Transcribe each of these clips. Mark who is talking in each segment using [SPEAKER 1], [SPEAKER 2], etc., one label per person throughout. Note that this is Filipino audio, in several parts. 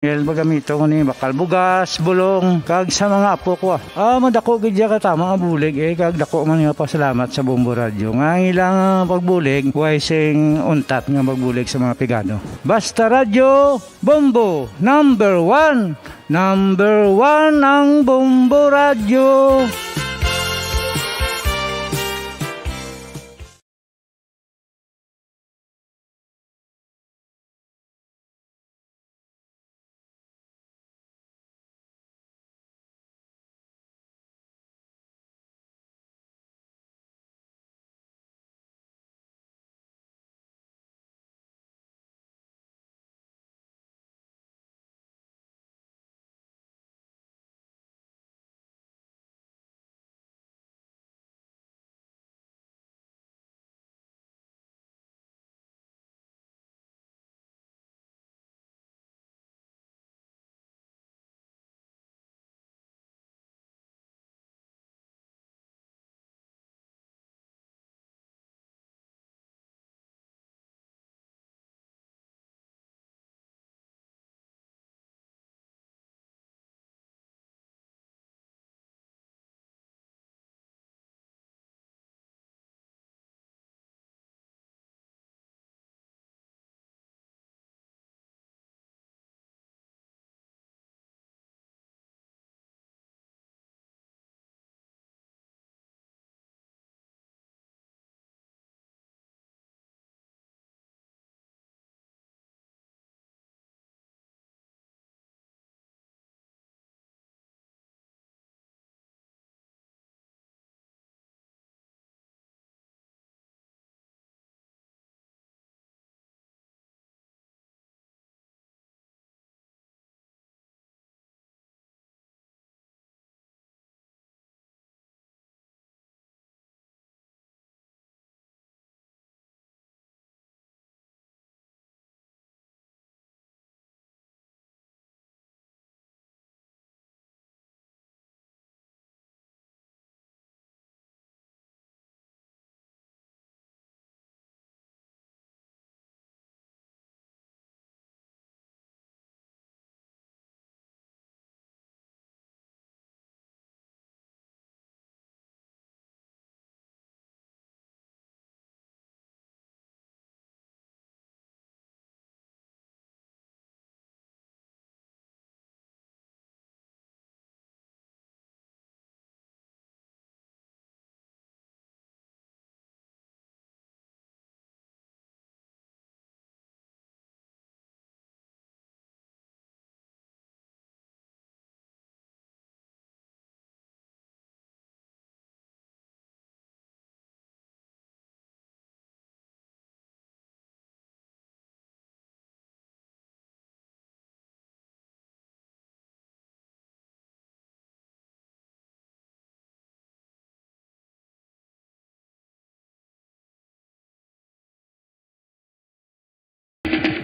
[SPEAKER 1] El bagamito ko ni bakal bugas, bulong, kag sa mga apo ko. Madako gid ka tama ang bulig kag dako man nga pasalamat sa Bombo Radio. Nga ilang pagbulig, sing untat nga magbulig sa mga pigado. Basta Radio Bombo number 1. Number 1 ang Bombo Radio.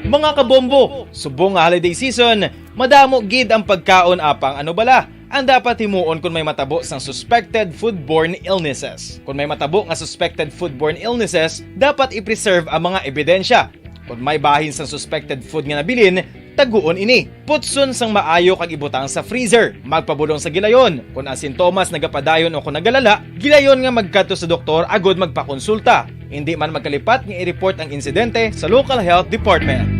[SPEAKER 2] Mga kabombo, subong nga holiday season, madamo gid ang pagkaon apang ano bala ang dapat himuon kung may matabo sang suspected foodborne illnesses. Kung may matabo nga suspected foodborne illnesses, dapat i-preserve ang mga ebidensya. Kung may bahin sang suspected food nga nabilin, taguon ini. Putson sang maayo kag ibutang sa freezer. Magpabulong sa gilayon. Kung ang sintomas nagapadayon o kung nagalala, gilayon nga magkadto sa doktor agod magpakonsulta. Hindi man magkalipat nga i-report ang insidente sa local health department.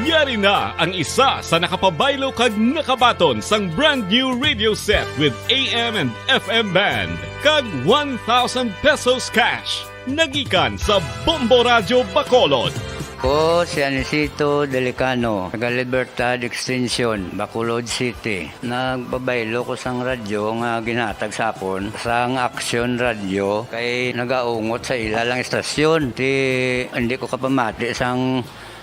[SPEAKER 3] Yari na ang isa sa nakapabaylo kag nakabaton sang brand new radio set with AM and FM band kag 1,000 pesos cash. Nagikan sa Bombo Radio Bacolod.
[SPEAKER 4] Ko si Anisito Delicano, taga Libertad Extension, Bacolod City. Nagbabaylo ko sang radyo nga ginatag sapon sang Action Radio kay nagaungot sa ilalang estasyon. Hindi ko kapamati sang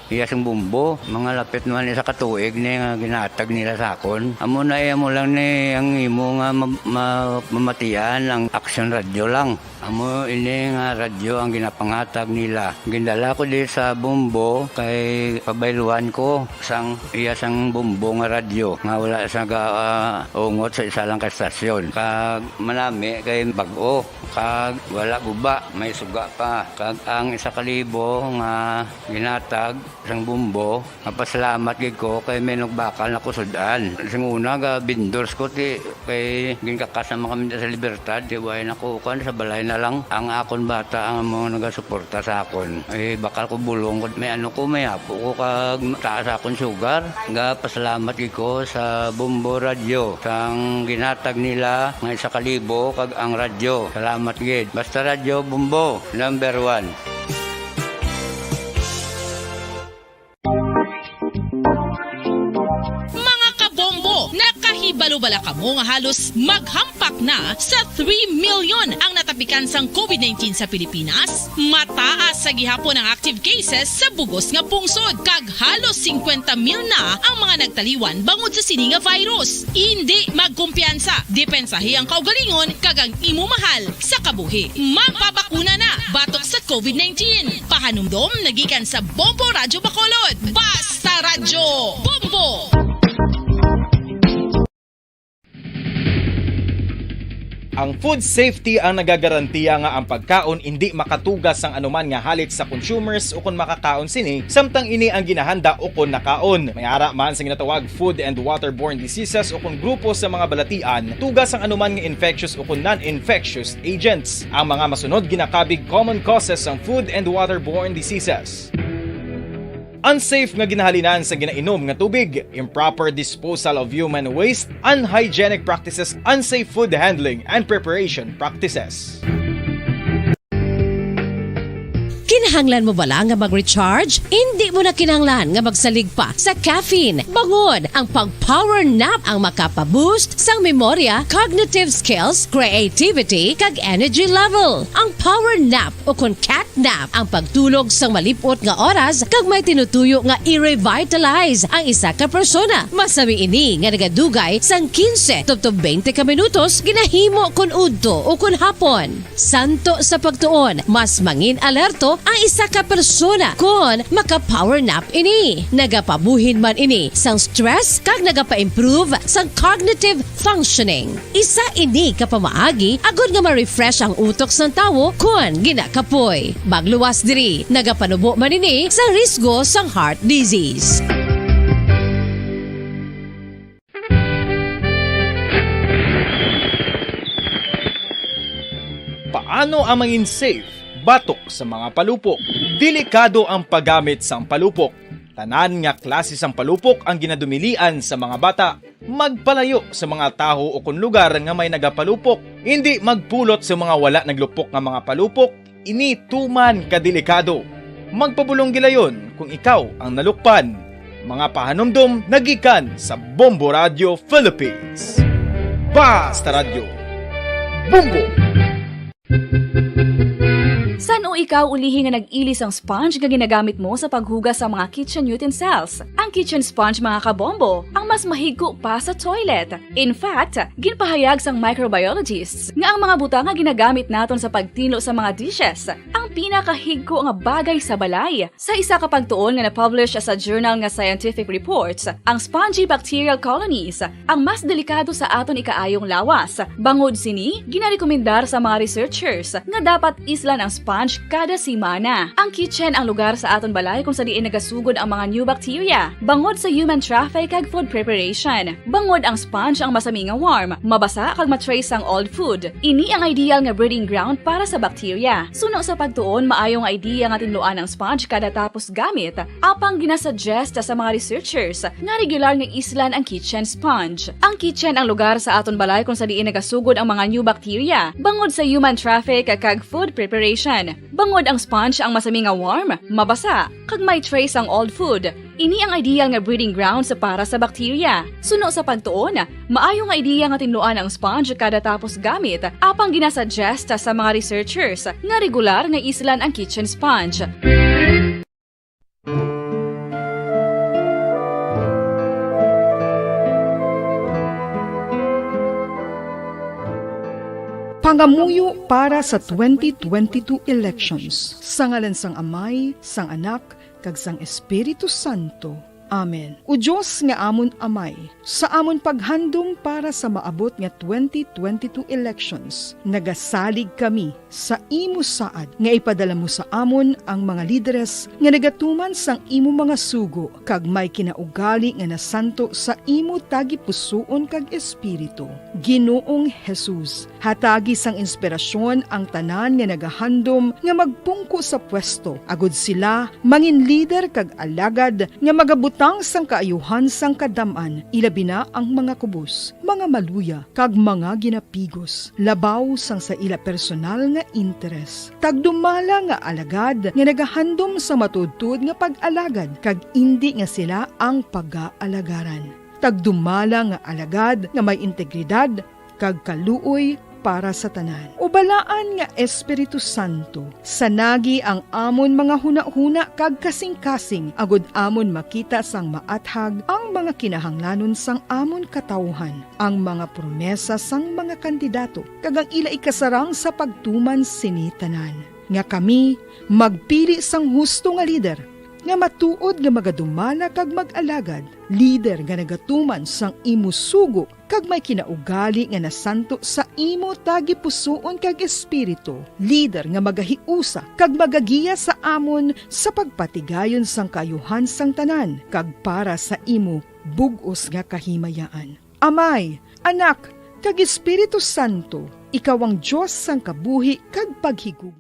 [SPEAKER 4] iyasang bumbo. Mga lapit naman sa katuig ni nga ginatag nila sa akon. Amo na mo lang ni ang imo nga mamatian ang action radio lang. Amo ini nga radyo ang ginapangatag nila. Gindala ko di sa bumbo kay pabayluan ko iyasang bumbo nga radyo nga wala sa ungot sa isa lang ka stasyon. Kag manami kay bag-o kag wala guba, may suga pa. Kag ang 1,000 nga ginatag sang bumbo, mapasalamat gid ko kay may nagbakal na kusudan. Sing una ga vendors ko ti kay ginkakasama kami sa Libertad, di way nakukan sa balay na lang ang akon bata ang mga nagasuporta sa akon. Bakal ko bulong may may apo ko kag taas akon sugar. Nga pasalamat gid ko sa Bumbo Radio sang ginatag nila nga 1,000 kag ang radyo. Salamat gid. Basta Radio Bumbo number 1.
[SPEAKER 5] Nakahibalo-bala ka mo nga halos maghampak na sa 3 million ang natapikan sang COVID-19 sa Pilipinas. Mataas sa gihapon ang active cases sa bugos nga pungsod. Kag halos 50 mil na ang mga nagtaliwan bangod sa sini nga virus. Hindi magkumpiyansa. Depensahi ang kaugalingon kag ang imo mahal sa kabuhi. Magpabakuna na batok sa COVID-19. Pahanumdom nagikan sa Bombo Radyo Bacolod. Basta Radyo Bombo!
[SPEAKER 2] Ang food safety ang nagagarantiya nga ang pagkaon hindi makatugas ang anuman nga halit sa consumers o kung makakaon sini, samtang ini ang ginahanda o kung nakaon. May ara man sa ginatawag food and waterborne diseases o kung grupo sa mga balatian, tugas ang anuman nga infectious o kung non-infectious agents. Ang mga masunod ginakabig common causes ng food and waterborne diseases. Unsafe nga ginahalinan sa ginainom nga tubig, improper disposal of human waste, unhygienic practices, unsafe food handling, and preparation practices.
[SPEAKER 5] Kinahanglan mo bala nga mag-recharge? Hindi mo na kinahanglan nga magsalig pa sa caffeine. Bangod, ang pag-power nap ang makapaboost sang memorya, cognitive skills, creativity, kag energy level. Ang power nap o kung cat nap ang pagtulog sang malipot nga oras kag may tinutuyo nga i-revitalize ang isa ka persona. Masami ini nga nagadugay sang 15 to 20 ka minutos ginahimo kun udto o kun hapon. Santo sa pagtuon, mas mangin alerto ang isa ka persona kung maka-power nap ini. Nagapabuhin man ini sang stress kag nagapa-improve sang cognitive functioning. Isa ini kapamaagi agud nga ma-refresh ang utok sang tawo kung ginakapoy. Bagluwas diri, nagapanubo man ini sa risgo sang heart disease.
[SPEAKER 2] Paano ang mangin safe batok sa mga palupok? Delikado ang paggamit sang palupok. Tanan nga klase sang palupok ang ginadumilian sa mga bata. Magpalayo sa mga taho o kung lugar nga may nagapalupok. Hindi magpulot sa mga wala naglupok nga mga palupok. Ini tuman kadelikado. Magpabulong gilayon kung ikaw ang nalukpan. Mga pahanumdom nagikan sa Bombo Radio Philippines. Basta Radio Bombo!
[SPEAKER 6] San o ikaw ulihi nga nag-ilis ang sponge nga ginagamit mo sa paghugas sa mga kitchen utensils? Ang kitchen sponge mga kabombo, ang mas mahigko pa sa toilet. In fact, ginpahayag sang microbiologists nga ang mga butang nga ginagamit naton sa pagtino sa mga dishes ang pinakahigko nga bagay sa balay. Sa isa ka pagtuon nga na-publish sa journal nga Scientific Reports, ang spongy bacterial colonies ang mas delikado sa aton ikaayong lawas. Bangod sini, ginarekomendar sa mga researchers nga dapat islan ang sponge kada simana. Ang kitchen ang lugar sa aton balay kung sa diin nagasugod ang mga new bacteria. Bangod sa human traffic kag food preparation. Bangod ang sponge ang masami nga warm, mabasa kag matrace ang old food. Ini ang ideal nga breeding ground para sa bacteria. Suno sa pagtuon, maayong idea nga tinluan ang sponge kada tapos gamit. Apang ginasuggest sa mga researchers nga regular nga islan ang kitchen sponge. Ang kitchen ang lugar sa aton balay kung sa diin nagasugod ang mga new bacteria. Bangod sa human traffic kag food preparation. Bangod ang sponge ang masami nga warm, mabasa, kag may trace ang old food. Ini ang ideal nga breeding ground sa para sa bacteria. Suno sa pagtuon, maayo nga idea nga tinluan ang sponge kada tapos gamit, apang ginasuggest sa mga researchers nga regular nga islan ang kitchen sponge.
[SPEAKER 7] Mangamuyo para sa 2022 elections. Sa ngalan sang Amay, sang Anak, kag sang Espiritu Santo. Amen. O Diyos nga amon Amay, sa amon paghandom para sa maabot nga 2022 elections, nagasalig kami sa imo saad nga ipadala mo sa amon ang mga lideres nga nagatuman sang imo mga sugo kag may kinaugali nga nasanto sa imo tagi pusoon kag espiritu. Ginoong Jesus, hatagi sang inspirasyon ang tanan nga nagahandom nga magpungko sa pwesto, agud sila mangin leader kag alagad nga magabutang sang kaayuhan sang kadaman, ilabi na ang mga kubos, mga maluya, kag mga ginapigos, labaw sang sa ila personal nga interes. Tagdumala nga alagad nga nagahandom sa matudtod nga pag-alagad, kag indi nga sila ang pag-aalagaran. Tagdumala nga alagad nga may integridad, kag kaluoy para sa tanan. Ubalaan nga Espiritu Santo, sanagi ang amon mga huna-huna kag kasing-kasing, agud amon makita sang maathag ang mga kinahanglanon sang amon katawhan, ang mga promesa sang mga kandidato, kag ang ila ikasarang sa pagtuman sini tanan. Nga kami magpili sang husto nga lider, nga matuod nga magadumala kag mag-alagad, lider nga nagatuman sang imo sugo kag may kinaugali nga nasanto sa imo tagi pusoon kag espiritu, lider nga magahiusa kag magagiya sa amon sa pagpatigayon sang kayuhan sang tanan kag para sa imo bug-os nga kahimayaan. Amay, Anak, kag Espiritu Santo, ikaw ang Diyos sang kabuhi kag paghigug.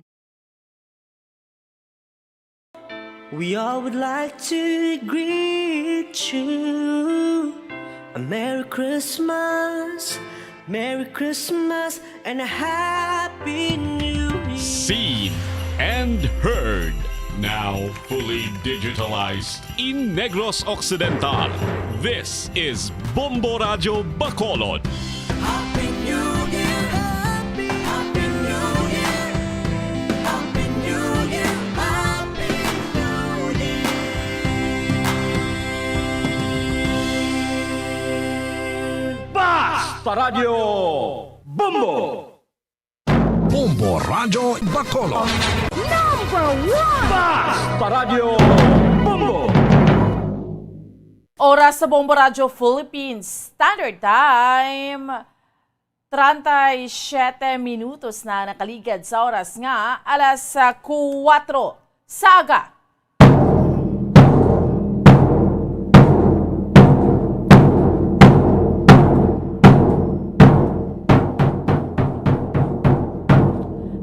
[SPEAKER 8] We all would like to greet you a Merry Christmas, Merry Christmas, and a Happy New Year.
[SPEAKER 3] Seen and heard. Now fully digitalized in Negros Occidental. This is Bombo Radio Bacolod.
[SPEAKER 8] Happy New Year, Happy New Year, Happy New Year, Happy New Year.
[SPEAKER 3] Basta Radio Bombo!
[SPEAKER 9] Bombo Radio Bacolod.
[SPEAKER 3] Basta Radio Bombo!
[SPEAKER 10] Oras sa Bombo Radio Philippines Standard Time. 37 minutos na nakaligad sa oras nga, alas 4 saga.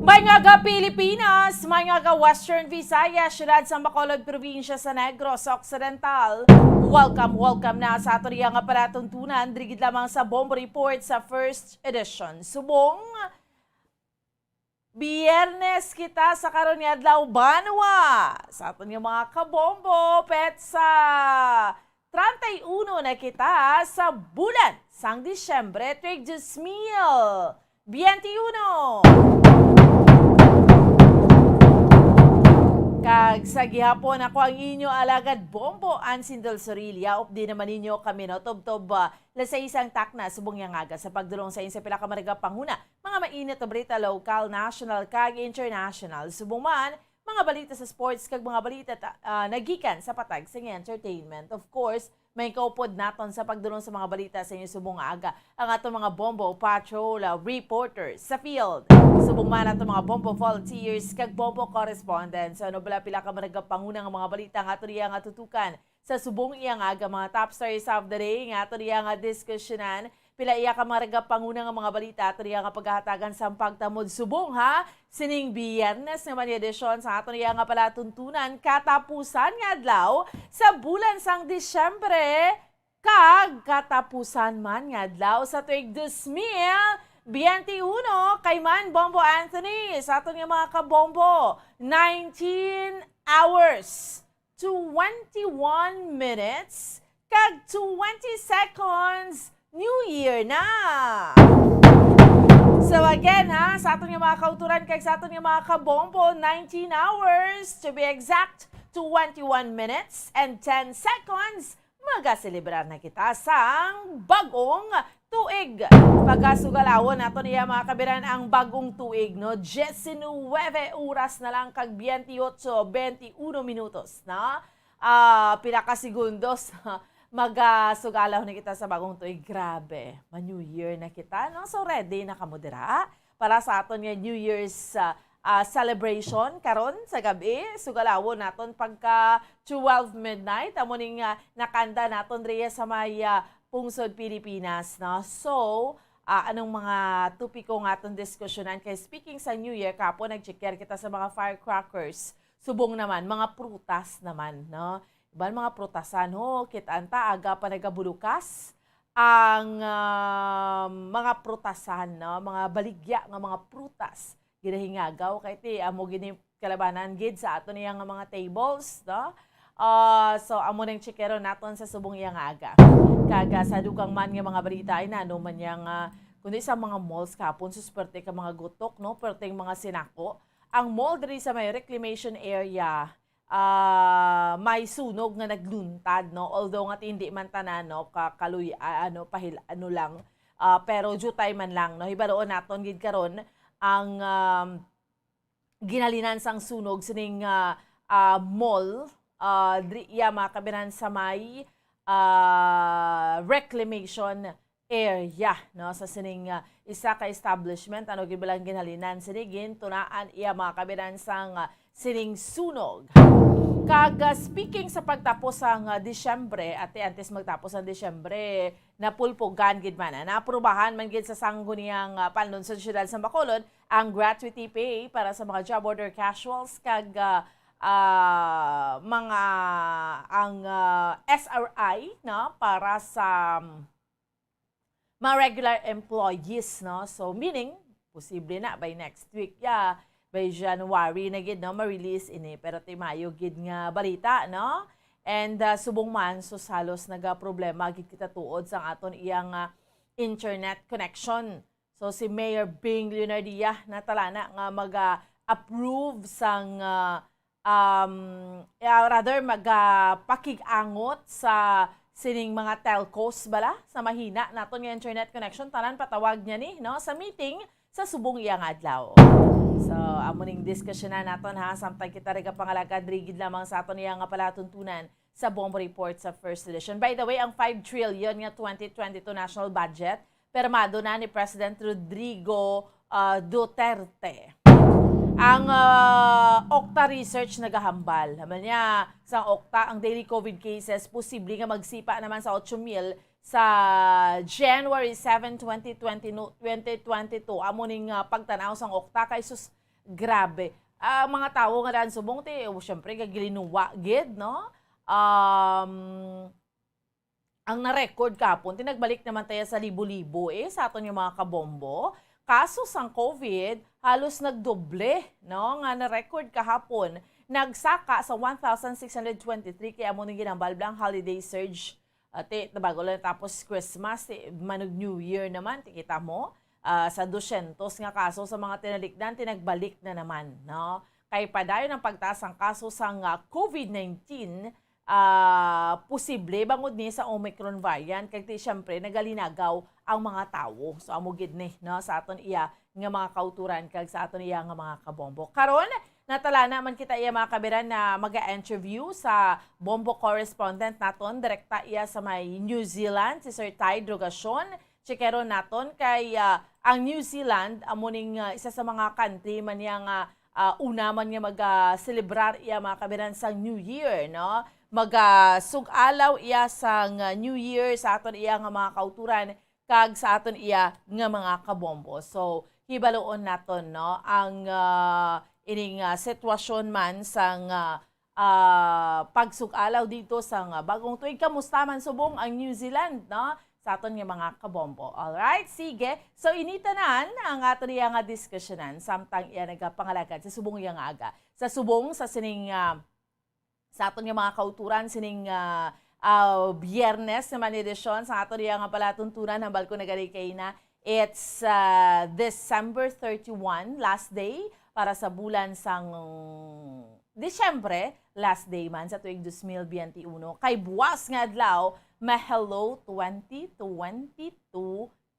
[SPEAKER 10] Mga Pilipinas, mga Western Visayas, syudad sa Bacolod, probinsya sa Negros Occidental. Welcome na sa ato riyang palatuntunan, drigid lamang sa Bombo Report sa first edition. Subong, Biyernes kita sa karon nga adlaw banwa. Sa ato mga kabombo, petsa 31 na kita sa bulan sang Disyembre, 2021. Kag sa gihapon ako ang inyo alagad Bombo Ansin del Sorilia. Updi naman ninyo kami no tob-tob sa isang takna subong yang aga sa pagdulong sa inyo sa pila ka mariga panguna. Mga mainit na balita local, national kag international. Subong man mga balita sa sports kag mga balita nagikan sa patag sa entertainment. Of course, may kaupod naton sa pagdulong sa mga balita sa inyo subong aga. Ang atong mga Bombo Patrol reporters sa field. Subong man atong mga Bombo volunteers kag Bombo correspondents. Ano bala pila ka managapanguna nga mga balita nga ato riya nga tutukan sa subong iyang aga mga top stories of the day nga ato riya nga diskusyonan. Pila iya ka managapanguna nga mga balita ato riya nga paghahatagan sa pagtamod subong ha. Sining Biyernes naman yung edisyon sa ato niya nga pala tuntunan katapusan nga adlaw sa bulan sang Disyembre kag katapusan man nga adlaw sa tuig 2021 kay man Bombo Anthony sa ato niya mga kabombo 19 hours 21 minutes kag 20 seconds New Year na! So again ha, sa aton nga mga kauturan kag sa aton nga mga kabombo, 19 hours to be exact, 21 minutes and 10 seconds magaselebrar na kita sang bagong tuig. Pagkasugalawon nato niya mga kabiran ang bagong tuig, no? 19 oras na lang kag 28, 21 minutos, na pinakasegundos magasugalaw na kita sa bagong tuig. Grabe, ma-New Year na kita, no? So ready na kamo dira para sa aton nga New Year's celebration karon sa gabi. Sugalawon naton pagka 12 midnight amo ning nakanta naton riya sa may pungsod Pilipinas, no? So anong mga tupiko nga aton diskusyonan kay speaking sa New Year kapo nagchecker kita sa mga firecrackers. Subong naman mga prutas naman, no? Iban mga prutasan ho, kitanta aga pa nagabulukas ang mga prutasan, no? Mga baligya nga mga prutas ginahingagaw kay ti amo gini kalabanan gid sa ato niya nga mga tables, no? So amo nang chikero naton sa subong iyang aga. Kaga sa dugang man nga mga balita ay nano man yang kundi sa mga malls kapon susperte ka mga gutok, no? Perteng mga sinako. Ang mall diri sa may reclamation area may sunog nga nagluntad, no? Although nga hindi man tanan, no, kaluy lang pero jutay man lang, no? Hibaroon naton gid karon ang ginalinan sang sunog sining mall iya makabinan sa may reclamation area, no? Sa sining isa ka establishment ano gid bilang ginhalinan sinigin tunaan iya makabinan sang sining sunog. Kaga speaking sa pagtapos ang Disyembre, antes magtapos ang Disyembre, napulpugan gid man, naaprubahan man gid sa sangguniang panunsod sa siyudad sa Bacolod ang gratuity pay para sa mga job order casuals kag mga ang SRI, no, para sa mga regular employees, no. So meaning posible na by next week by January na gid, no, ma-release ini, pero timayo gid nga balita, no? And subong man so halos naga-problema gid kita tuod sa aton iyang internet connection. So si Mayor Bing Leonardia natalana nga mag-approve sang rather magapakig-angot sa sining mga telcos bala sa mahina naton nga internet connection, tanan patawag niya ni, no, sa meeting sa subong iyang adlaw. So, amo ning diskusyonan naton ha, samtang kita rega pangalagad rigid lamang sa aton iya nga palatuntunan sa Bombo Report sa first edition. By the way, ang 5 trillion nga 2022 national budget permado na ni President Rodrigo Duterte. Ang Okta Research nagahambal. Naman niya, sa Okta, ang daily COVID cases posible nga magsipa naman sa 8,000 sa January 7, 2022. Amo ning pagtanaw sang Okta kay sus grabe. Mga tao nga daan subong ti, syempre gagilinuwa gid, no? Ang na-record kapon, tinagbalik naman tayo sa libo-libo sa aton yung mga kabombo. Kaso sang COVID, halos nagdoble, no? Nga na-record kahapon, nagsaka sa 1,623 kaya mo nang ginambal blang holiday surge. Bago lang tapos Christmas, manog New Year naman, kita mo, sa 200 nga kaso sa mga tinalikdan, tinagbalik na naman, no? Kay padayon ang pagtaas ang kaso sa COVID-19, posible bangod ni sa Omicron variant, kay siyempre nagalinagaw ang mga tao. So amugid ni, no, sa aton iya nga mga kauturan kag sa aton iya nga mga kabombo. Karon natala naman kita iya mga kabiran na mag-interview sa bombo correspondent naton direkta iya sa may New Zealand si Sir Ty Drogacion. Chekero naton kay ang New Zealand amo ning isa sa mga country man yang una man nga mag-celebrar iya mga kabiran sa New Year, no? Mag-sugalaw iya sa New Year sa aton iya nga mga kauturan kag sa aton iya nga mga kabombo. So hibaloon naton, no, ang ining sitwasyon man sang pagsugalaw dito sang bagong tuig. Kamusta man subong ang New Zealand, no, sa aton nga mga kabombo. Alright, sige. So initanan ang aton iya nga diskusyonan samtang iya nagapangalagad sa subong iya nga aga. Sa subong sa sining sa aton nga mga kauturan sining Biyernes naman edisyon sa aton iya nga palatuntunan hambal ko nagari kay na. It's December 31, last day para sa bulan sang Disyembre, last day man sa tuig 2021, kay buwas nga adlaw, ma-hello 2022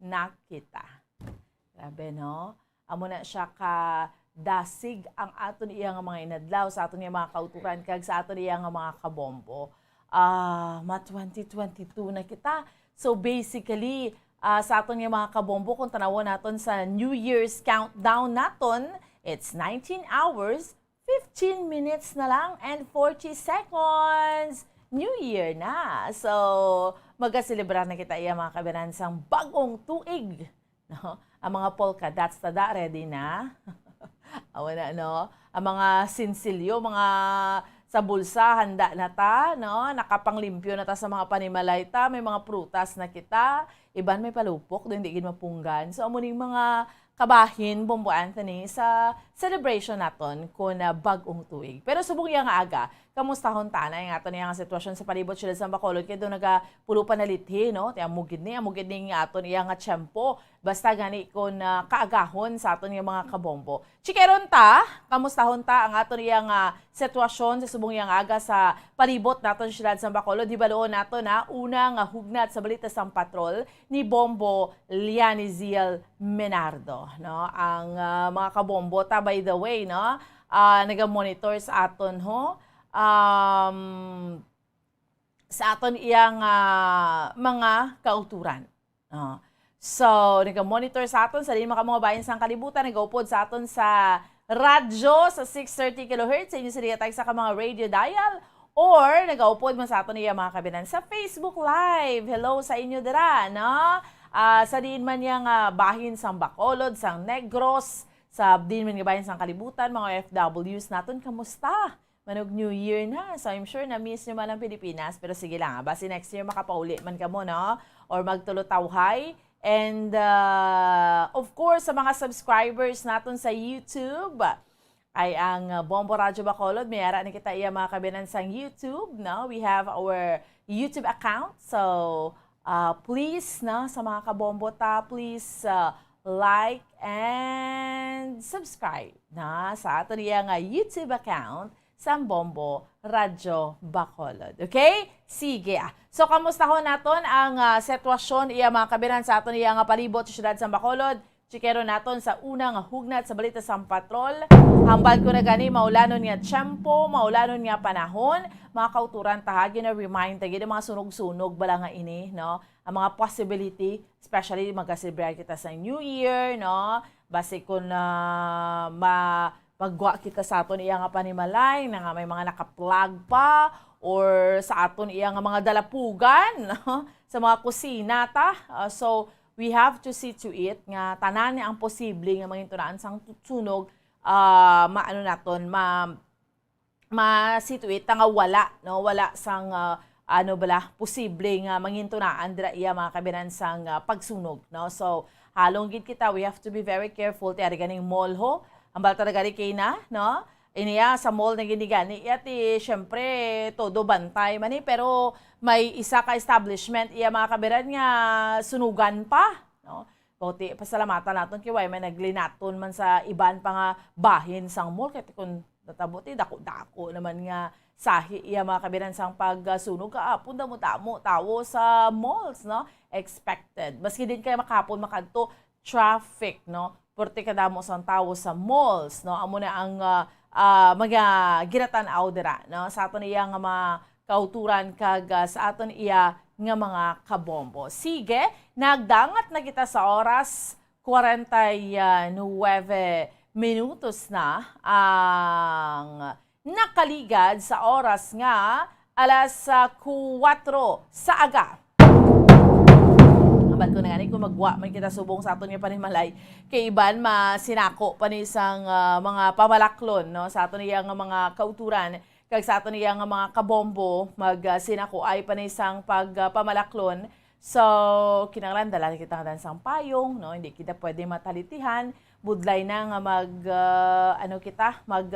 [SPEAKER 10] na kita. Grabe, no? Amo na siya ka dasig ang aton iyang mga inadlaw sa aton iyang mga kauturan kag sa aton iyang mga kabombo. Ma 2022 na kita. So basically, sa aton iyang mga kabombo, kung tanawon naton sa New Year's countdown naton, it's 19 hours, 15 minutes na lang and 40 seconds. New Year na. So, magkaselebrar na kita iya mga kabinansang bagong tuig. No? Ang mga polka dots tada, ready na? Awa na, no? Ang mga sinsilyo, mga sa bulsa, handa na ta, no? Nakapanglimpyo na ta sa mga panimalay ta, may mga prutas na kita, iban may palupok, doon hindi mapunggan. So, amuning mga kabahin, Bombo Anthony, sa celebration naton kung bagong tuig. Pero subong yang aga, kamustahon ta na yung aton yung sitwasyon sa palibot sila sa Bacolod, kaya doon nagapulo pa na lithi, no? Amugid ni aton yung tiyempo, basta gani kung kaagahon sa aton yung mga kabombo. Chikeron ta, kamustahon ta ang aton yung sitwasyon sa subong yang aga sa palibot naton sila sa Bacolod. Di ba doon nato na unang hugnat sa balita sang patrol ni Bombo Lianiziel Menardo, no? Ang mga kabombo ta, by the way, no? Naga-monitor sa aton sa aton iyang mga kauturan. So, naga-monitor sa aton sa lima ka mga bayan sang kalibutan, nagaupod sa aton sa radyo sa 630 kHz sa inyo sa ka mga radio dial, or nagaupod man sa aton iyang mga kabinan sa Facebook Live. Hello sa inyo dira, no? Sa diin man yang bahin sang Bacolod, sang Negros, sa din man nga bayan sang kalibutan, mga FWs naton, kamusta? Manog New Year na. So I'm sure na-miss nyo man ang Pilipinas. Pero sige lang, basi next year makapauli man ka mo, no? Or magtulotawhay. And of course, sa mga subscribers natin sa YouTube, ay ang Bombo Radyo Bacolod. May ara na kita iya mga kabinan sa YouTube, no? We have our YouTube account. So please, no, sa mga kabombo ta, please like and subscribe na sa ato niyang YouTube account sa Bombo Radyo Bacolod. Okay? Sige. So, kamusta ho naton ang sitwasyon iya mga kabiran sa aton iya nga palibot sa siyudad sa Bacolod? Chikero naton sa unang hugnat sa balita sa patrol. Hambal ko na gani, maulanon nga tiyempo, maulanon nga panahon, mga kauturan tahagi na remind tagi mga sunog-sunog bala nga ini, no? Ang mga possibility, especially magkaselebrate kita sa New Year, no? Basi kung pagwa kita sa aton iya nga panimalay na nga may mga naka-plug pa or sa aton iya nga mga dalapugan, no? Sa mga kusina ta. So we have to see to it nga tanan ang posible nga mangintunaan sang sunog, maano naton ma-situate nga wala, no? Wala sang posible nga mangintunaan dira iya mga kabinan sang pagsunog, no? So halong gid kita, we have to be very careful ti ari ganing mall ho. Ang balta na gani kay na, no? Iniya sa mall na ginigani, iyati, syempre, todo bantay man pero may isa ka establishment, iya mga kabiran nga sunugan pa, no? Buti, pasalamatan natin kay may naglinaton man sa iban pa nga bahin sang mall, kaya kung natabuti, dako-dako naman nga sahi iya mga kabiran sang pagsunog ka, punda mo tawo sa malls, no? Expected. Maski din kayo makapon makadto traffic, no? Porte kadamo sang tawo sa malls, no? Amo na ang mga ginatan-aw dira, no? Sa aton iya nga mga kauturan kag sa aton iya nga mga kabombo. Sige, nagdangat na kita sa oras 49 minutos na ang nakaligad sa oras nga alas 4 sa aga. Ambal ko na gani kung magwa man kita subong sa aton nga panimalay kay iban masinako pa ni isang mga pamalaklon, no? Sa aton nga mga kauturan kag sa aton nga mga kabombo magsinako ay pa ni isang pagpamalaklon. So kinahanglan dala kita nga sang payong, no? Hindi kita pwede matalitihan, budlay na nga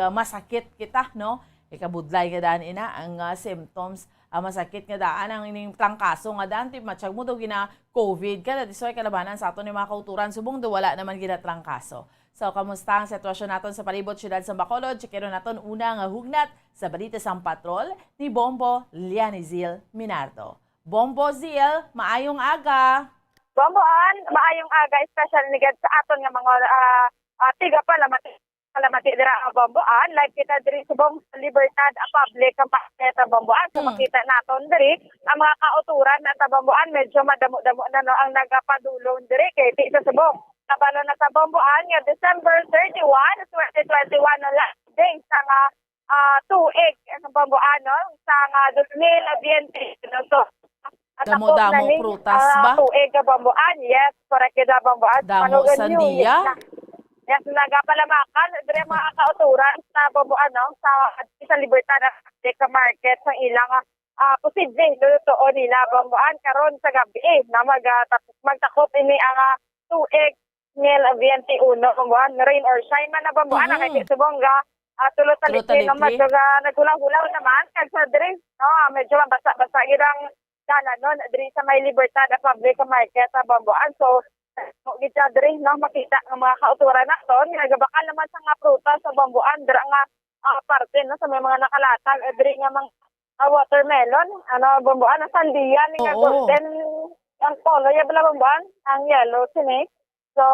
[SPEAKER 10] masakit kita, no? Ikabudlay nga daan ina ang symptoms. Masakit nga daan ang ining trangkaso nga daan, matsyag mo daw gina COVID ka, dati so'y kalabanan sa ato ni mga kauturan, subong daw wala naman gina trangkaso. So, kamusta ang sitwasyon naton sa palibot siyudad sa Bacolod? Checkero naton una nga hugnat sa balita sang patrol ni Bombo Lianizil Minardo. Bombo Zil, maayong aga.
[SPEAKER 11] Bomboan, maayong aga, special nigad sa aton nga mga tiga palamati dira ang Bomboan. Live kita diri sa Libertad Public ang paketa Bomboan. So makita naton diri ang mga kauturan na sa Bomboan medyo madamo-damo na no ang nagapadulong diri kay di sa subong. Kabalo na sa Bomboan nga December 31, 2021 na last day sa nga tuig sa Bomboan no sa nga 2020 no so
[SPEAKER 10] Damo-damo prutas ba?
[SPEAKER 11] Tuig ka Bomboan, yes, correct ka Bomboan.
[SPEAKER 10] Damo sandiya?
[SPEAKER 11] Yes, nagapalamakan, dire mga kauturan sa Bomboan, no? Sa Libertad sa market, sa ilang posible, lutuon nila Bomboan, karon sa gabi, na magtakop ini ang tuig ngel 21, Bomboan, rain or shine man na Bomboan, nakikisubong ga, tulot-talitli, no? Naghulang-hulaw naman, kag sa dire, no? Medyo mabasa-basa, girang non diri sa may Libertad Public Market sa Bomboan. So gitsa diri no makita ng mga kauturan naton nagabakal naman sa nga prutas sa Bomboan dira nga parte no sa may mga nakalatag diri nga mga watermelon Bomboan ang sandiya ni nga golden ang color ya bala Bomboan ang yellow snake. So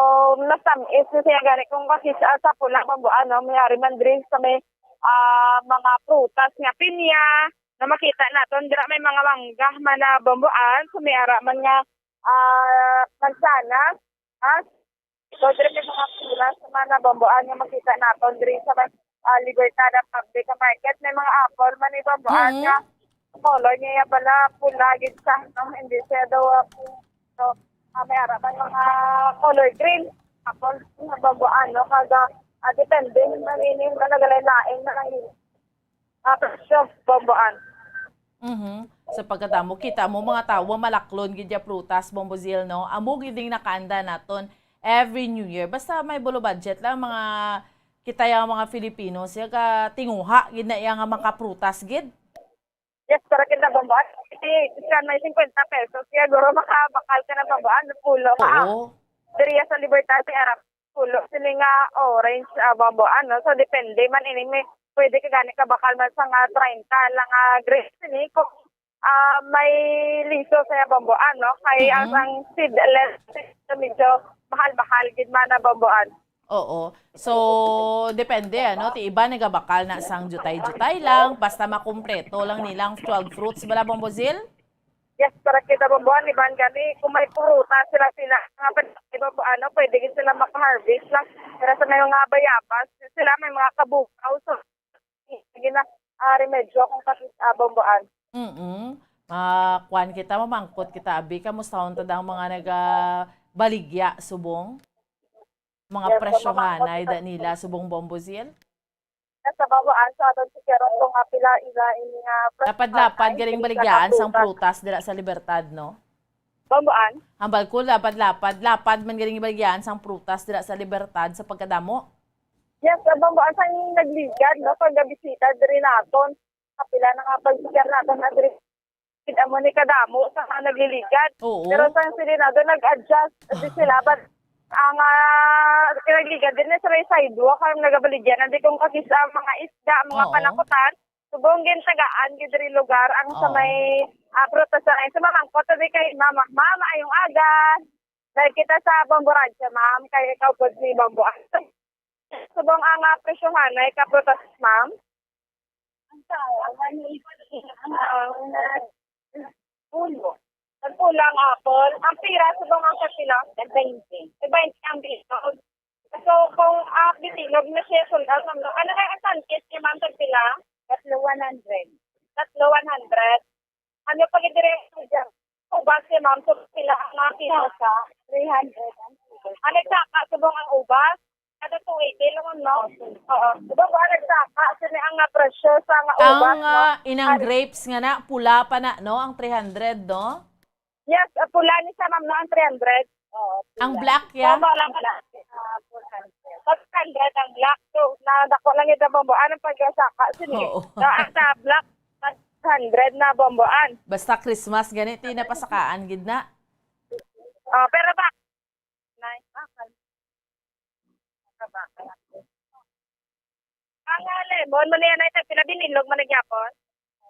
[SPEAKER 11] is siya gani kung kasi sa pula Bomboan no mayari man diri sa may mga prutas nga pinya na makita naton dira may mga mangga man na Bomboan sumiara man nga mansanas so dira may mga pulas man na Bomboan nga makita naton diri sa Libertad Public Market may mga apple man ni Bomboan nga color niya bala pula gid sa no hindi siya daw so may ara man mga color green apple na Bomboan no kada depende man ini man nagalain na lang presyo Bomboan.
[SPEAKER 10] Sa pagkatamo, kita mo mga tawo malaklon gid ya prutas Bombozil no. Amo gid ding nakaanda naton every New Year. Basta may bulo budget lang mga kita yung mga Filipino siya ka tinguha gid na iya nga makaprutas gid.
[SPEAKER 11] Yes, para kita Bomboan. Kasi may 50 pesos kaya guro makabakal ka na Bomboan pulo ka.
[SPEAKER 10] Oo.
[SPEAKER 11] Diri sa Libertad sa Arab pulo sila nga orange Bomboan no. So depende man ini may pwede ka gani ka bakal man sa nga 30 lang green ni kung may liso sa Bomboan no kay ang seedless medyo mahal gid man na Bomboan.
[SPEAKER 10] Oo. So depende ti iba nagabakal na sang jutay-jutay lang basta makumpleto lang nilang 12 fruits bala Bombozil.
[SPEAKER 11] Yes, para kita Bomboan iban gani kung may prutas sila nga Bomboan no pwede gid sila maka-harvest lang pero sa may mga bayabas sila may mga kabukaw so gina remedyo kung kasi Bomboan.
[SPEAKER 10] Kuan kita mamangkot kita abi kamusta unta daw mga baligya subong mga presyohanay da nila subong Bombozil.
[SPEAKER 11] Sa Bomboan sa aton si Kero kung pila ila ini
[SPEAKER 10] lapad galing baligyaan sang prutas dira sa Libertad no.
[SPEAKER 11] Bomboan.
[SPEAKER 10] Hambal ko lapad man galing baligyaan sang prutas dira sa Libertad sa pagkadamo.
[SPEAKER 11] Yes, Bomboan sa nagligad no pag bisita diri naton kapila na nga pagsigar naton na diri kita mo ni kadamo sa nagliligad. Pero sa Senado nag-adjust di sila but ang nagliligad din na sa sidewalk ang nagabaligyan hindi kung kasi sa mga isda mga panakutan subong gin tagaan gid diri lugar ang sa may prutas sa mamangkot di kay mama ayong aga dahil kita sa Bomboransya ma'am kay ikaw po si Bomboan. Subong ang presyohan ay kaprutas, ma'am? Ang pulo. Ang pulang apple. Ang pira, subong ang kapila? 20. 20 ang binog. So, kung bitinog na siya sundan, ano kaya ang tankis ni ma'am tagpila? 3,100. 3,100. Ano pag i-direct mo dyan? Kung base ma'am, so pila ang mga pinasa? 300. Ano saka, subong ang ubas? Ada 280 lang no. Oo. Diba ba nagsaka sini ang presyo sa nga ubas no?
[SPEAKER 10] Inang grapes nga na pula pa na no ang 300 no?
[SPEAKER 11] Yes, pula ni sa ma'am no ang 300. Oo.
[SPEAKER 10] Ang black ya?
[SPEAKER 11] Oo, lang black. 400. 400 ang black so na dako lang ida Bomboan ang pagsaka sini. No ang sa black 100 na Bomboan.
[SPEAKER 10] Basta Christmas ganito na pasakaan gid na.
[SPEAKER 11] Pero ba? Nice. Ang lemon, mo na yan ay pinabinilog mo nagyapon.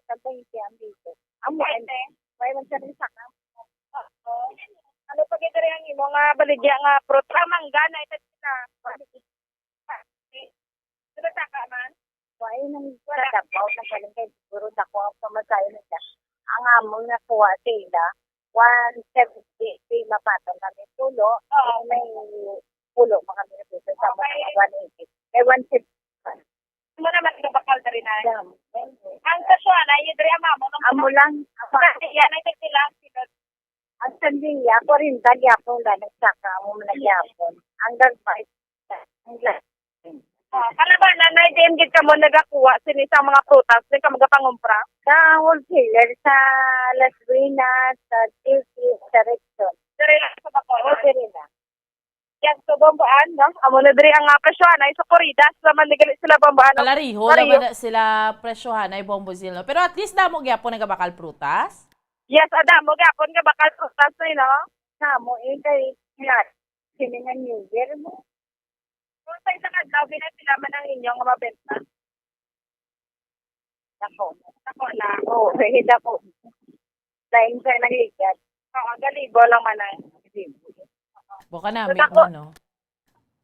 [SPEAKER 11] Sabay siya dito. Ang buwente. May man siya rin saka. Ano pag ito rin ang imong baligya nga fruit? Mangga na ito sila. Sila saka man? Wala nang dapaw na kalingkay. Siguro dako ang pamasayo na siya. Ang among nakuha sila, 170 mapatong kami tulo. May pulo mga kami dito sa mga 180. May 150. Mo naman ito bakal na rin na. Ang kaswa na, yun rin ang mamo. Amo lang. Kasi yan ay sila. Ang sanding ya, 40 yapon na nagsaka mo nagyapon. Ang dagpay. Kalabanan na, i-DMG ka mo nagakuha sinisang mga prutas, hindi ka magapangumpra. Sa wholesaler, sa Las Ruinas, sa Tilsi, sa Rexon. Dari lang sa Bacolod. Dari lang. Yan, so bambuan, no? Amo na dari ang presyohan ay sa Corridas, naman nagali sila bambuan.
[SPEAKER 10] Kalariho naman na sila presyohan ay Bombozil. No? Pero at least damo gyapon nagabakal prutas.
[SPEAKER 11] Yes, Adam, mo gapon nga bakal prutas na no? Namo, kay yan. Siningan New Year mo. Kung sa isang adlaw, sila man ang inyong mabenta. Ako na. Oo, hihida ko. Dahil sa nagigyan. Oo, galibo lang man ang
[SPEAKER 10] Buka namin
[SPEAKER 11] Dako.
[SPEAKER 10] no.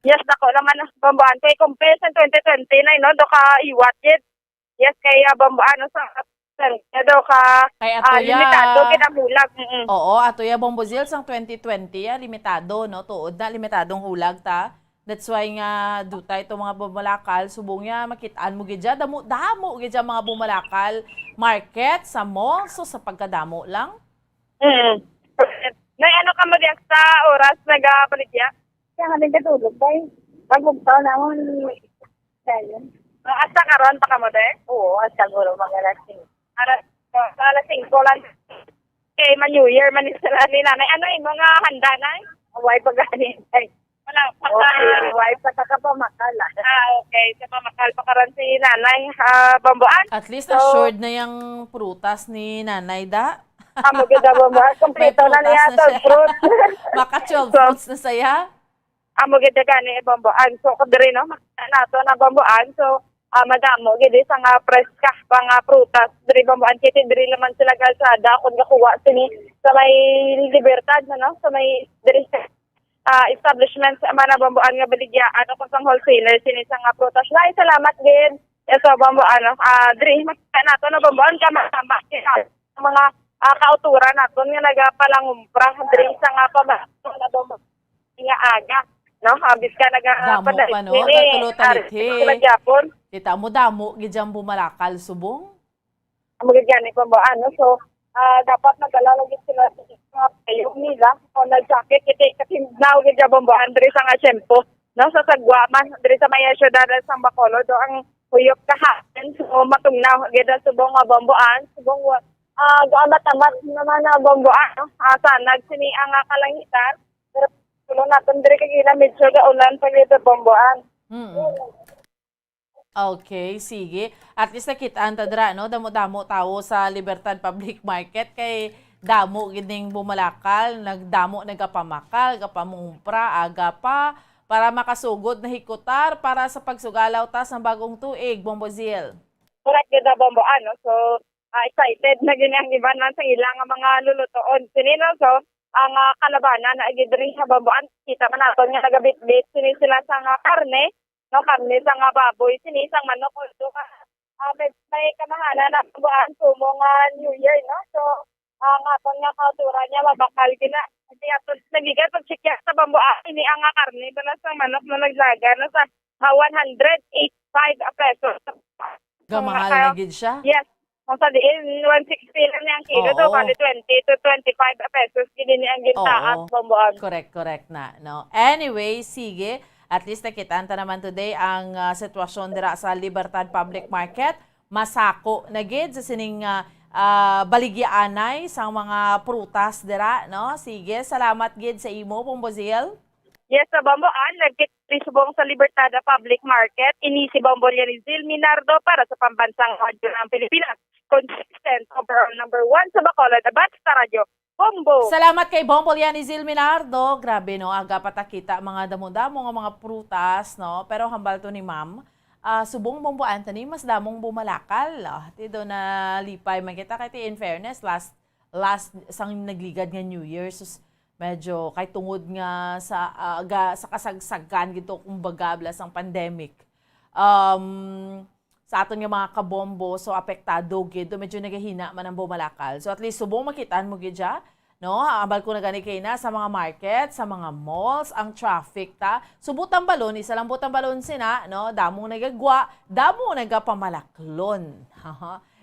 [SPEAKER 11] Yes, dako naman bambuan kay compare sa 2020 na no do ka iwat yet. Yes, kay bambuan no sa do ka
[SPEAKER 10] Kay atoya.
[SPEAKER 11] limitado kinamulag.
[SPEAKER 10] Oo, atoya Bombozil sang 2020 limitado no tuod na limitadong hulag ta. That's why nga dutay to mga bumalakal subong nga makitaan mo gidya damo gidya mga bumalakal market sa mall so sa pagkadamo lang.
[SPEAKER 11] Nay ano ka mo diyan sa oras nagabaligya? Kaya nga katulog bay. Pagugtaw na mo dayon. Asa karon pa ka mo de? Oo, asa guro mga alas 5. Alas 5 lang. Kay man New Year man sila ni nanay. Ano yung mga handa na? Way pagani. Wala pa ka. Way pa ka pamakala. Okay. Sa pamakal pa karon si nanay bambuan.
[SPEAKER 10] At least assured na yung prutas ni Nanay da.
[SPEAKER 11] Amo gid bambuan. Kompleto na niya to fruit.
[SPEAKER 10] Maka 12 fruits na saya.
[SPEAKER 11] Amo gid gani bambuan. So kadiri no nato na bambuan. So madamo gid sa nga preska pang prutas diri bambuan kiti diri naman sila kalsada kun gakuha sini sa may Libertad no sa may diri establishment sa mga bambuan nga baligya ano kung sang wholesaler sini sa nga prutas. Nay salamat gid. Ito bambuan diri makita nato na bambuan ka masama mga kauturan naton nga nagapalangumpra diri sa nga pamato na bambuan nga aga no habis ka
[SPEAKER 10] Damo pa no,
[SPEAKER 11] nagatulo-talit.
[SPEAKER 10] Kita mo damo gidyang bumalakal subong.
[SPEAKER 11] Amo gid gani bambuan no so dapat nagalalagit sila sa kayo nila o nag-jacket kiti katimnaw gid bambuan diri sa nga sempo no sa sagwa man diri sa may syudad sa Bacolod do ang huyop kahapen so matungnaw gid subong nga bambuan subong gamat-amat naman na bambuan no sa nagsini ang kalangitan pero tulong natin diri kay gila medyo ulan pa gid bambuan.
[SPEAKER 10] Okay, sige. At least nakitaan ta dira no, damo-damo tawo sa Libertad Public Market kay damo gid ning bumalakal, nagdamo nagapamakal, gapamumpra, aga pa para makasugod na hikutar para sa pagsugalaw ta sa bagong tuig, Bombozil.
[SPEAKER 11] Correct gid bambuan no. So excited na gini ang iban man sa ilang mga lulutoon. Sinino so ang kalabanan na gidri sa bambuan kita man naton nga nagabit-bit sini sila sa nga karne no karne sa nga baboy sini sang manok so may kamahanan na bambuan sumo nga New Year no so ang aton nga kautura niya mabakal gina kasi aton nagigat pag sikya sa bambuan ini ang nga karne bala sa manok na naglaga no sa 185 pesos.
[SPEAKER 10] Gamahal na gid siya.
[SPEAKER 11] Yes. Kung sa diin, 160 lang ang kilo. So, kali 20 to 25 pesos. Gini ang gintaas, bambuan.
[SPEAKER 10] Correct na. No? Anyway, sige. At least nakitaan ta naman today ang sitwasyon dira sa Libertad Public Market. Masako na gid sa sining baligyaanay sa mga prutas dira. No? Sige, salamat gid sa imo, Bombozil.
[SPEAKER 11] Yes, sa bambuan, nagkitrisubong sa Libertad Public Market. Inisi Bombolya ni Zil Minardo para sa pambansang radyo ng Pilipinas. Consistent overall number 1 sa Bacolod, Basta Radio, Bombo.
[SPEAKER 10] Salamat kay Bombol yan ni Zil Minardo. Grabe no, aga patakita mga damo-damo nga mga prutas no, pero hambal to ni Ma'am. subong Bombo Anthony, mas damong bumalakal. Tido na lipay man kita. Kaya in fairness, last sang nagligad nga New Year, sus, medyo kay tungod nga sa kasagsagan gito kumbaga blas ang pandemic. Sa aton nga mga kabombo, so apektado gito, medyo nagahina man ang bumalakal. So at least subong makitaan mo gidya, no? Ambal ko na gani kay na sa mga market, sa mga malls, ang traffic ta. Subutang balon, isa lang butang balon sina, no? Damo nagagwa, damo nagapamalaklon.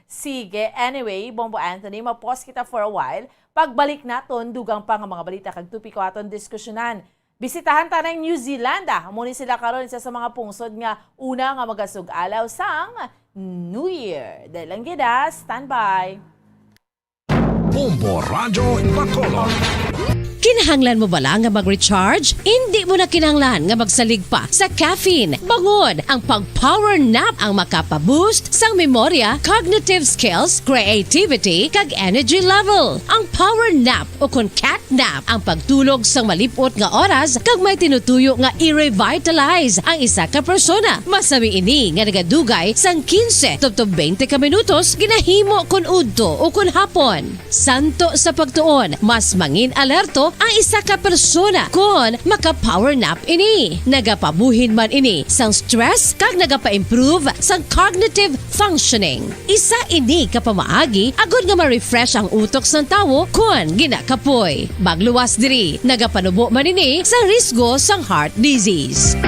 [SPEAKER 10] Sige, anyway, Bombo Anthony, ma-pause kita for a while. Pagbalik naton, dugang pa nga mga balita kag tupi ko aton diskusyonan. Bisitahan ta ng New Zealand. Muni sila karon isa sa mga pungsod nga una nga magasug-alaw sang New Year. Dahil lang gida, standby.
[SPEAKER 9] Bombo Radio Bacolod.
[SPEAKER 5] Kinahanglan mo bala nga mag-recharge? Hindi mo na kinahanglan nga magsalig pa sa caffeine. Bangod ang pag-power nap ang makapaboost sang memorya, cognitive skills, creativity, kag energy level. Ang power nap o kon cat nap ang pagtulog sang malipot nga oras kag may tinutuyo nga i-revitalize ang isa ka persona. Masami ini nga nagadugay sang 15 to 20 ka minutos ginahimo kun udto o kun hapon. Santo sa pagtuon, mas mangin alerto ang isa ka persona kung maka-power nap ini. Nagapabuhin man ini sang stress kag nagapa-improve sang cognitive functioning. Isa ini kapamaagi agud nga ma-refresh ang utok sang tawo kung ginakapoy. Magluwas diri, nagapanubo man ini sa risgo sang heart disease.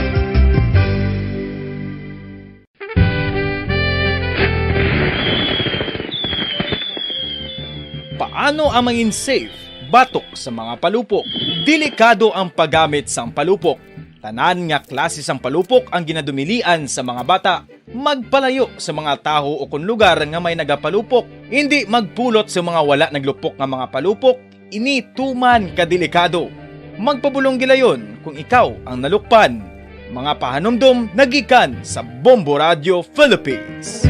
[SPEAKER 2] Paano ang mangin safe batok sa mga palupok? Delikado ang paggamit sang palupok. Tanan nga klase sang palupok ang ginadumilian sa mga bata. Magpalayo sa mga taho o kun lugar nga may nagapalupok. Hindi magpulot sa mga wala naglupok nga mga palupok. Ini tuman kadelikado. Magpabulong gilayon kung ikaw ang nalukpan. Mga pahanumdum nagikan sa Bombo Radio Philippines.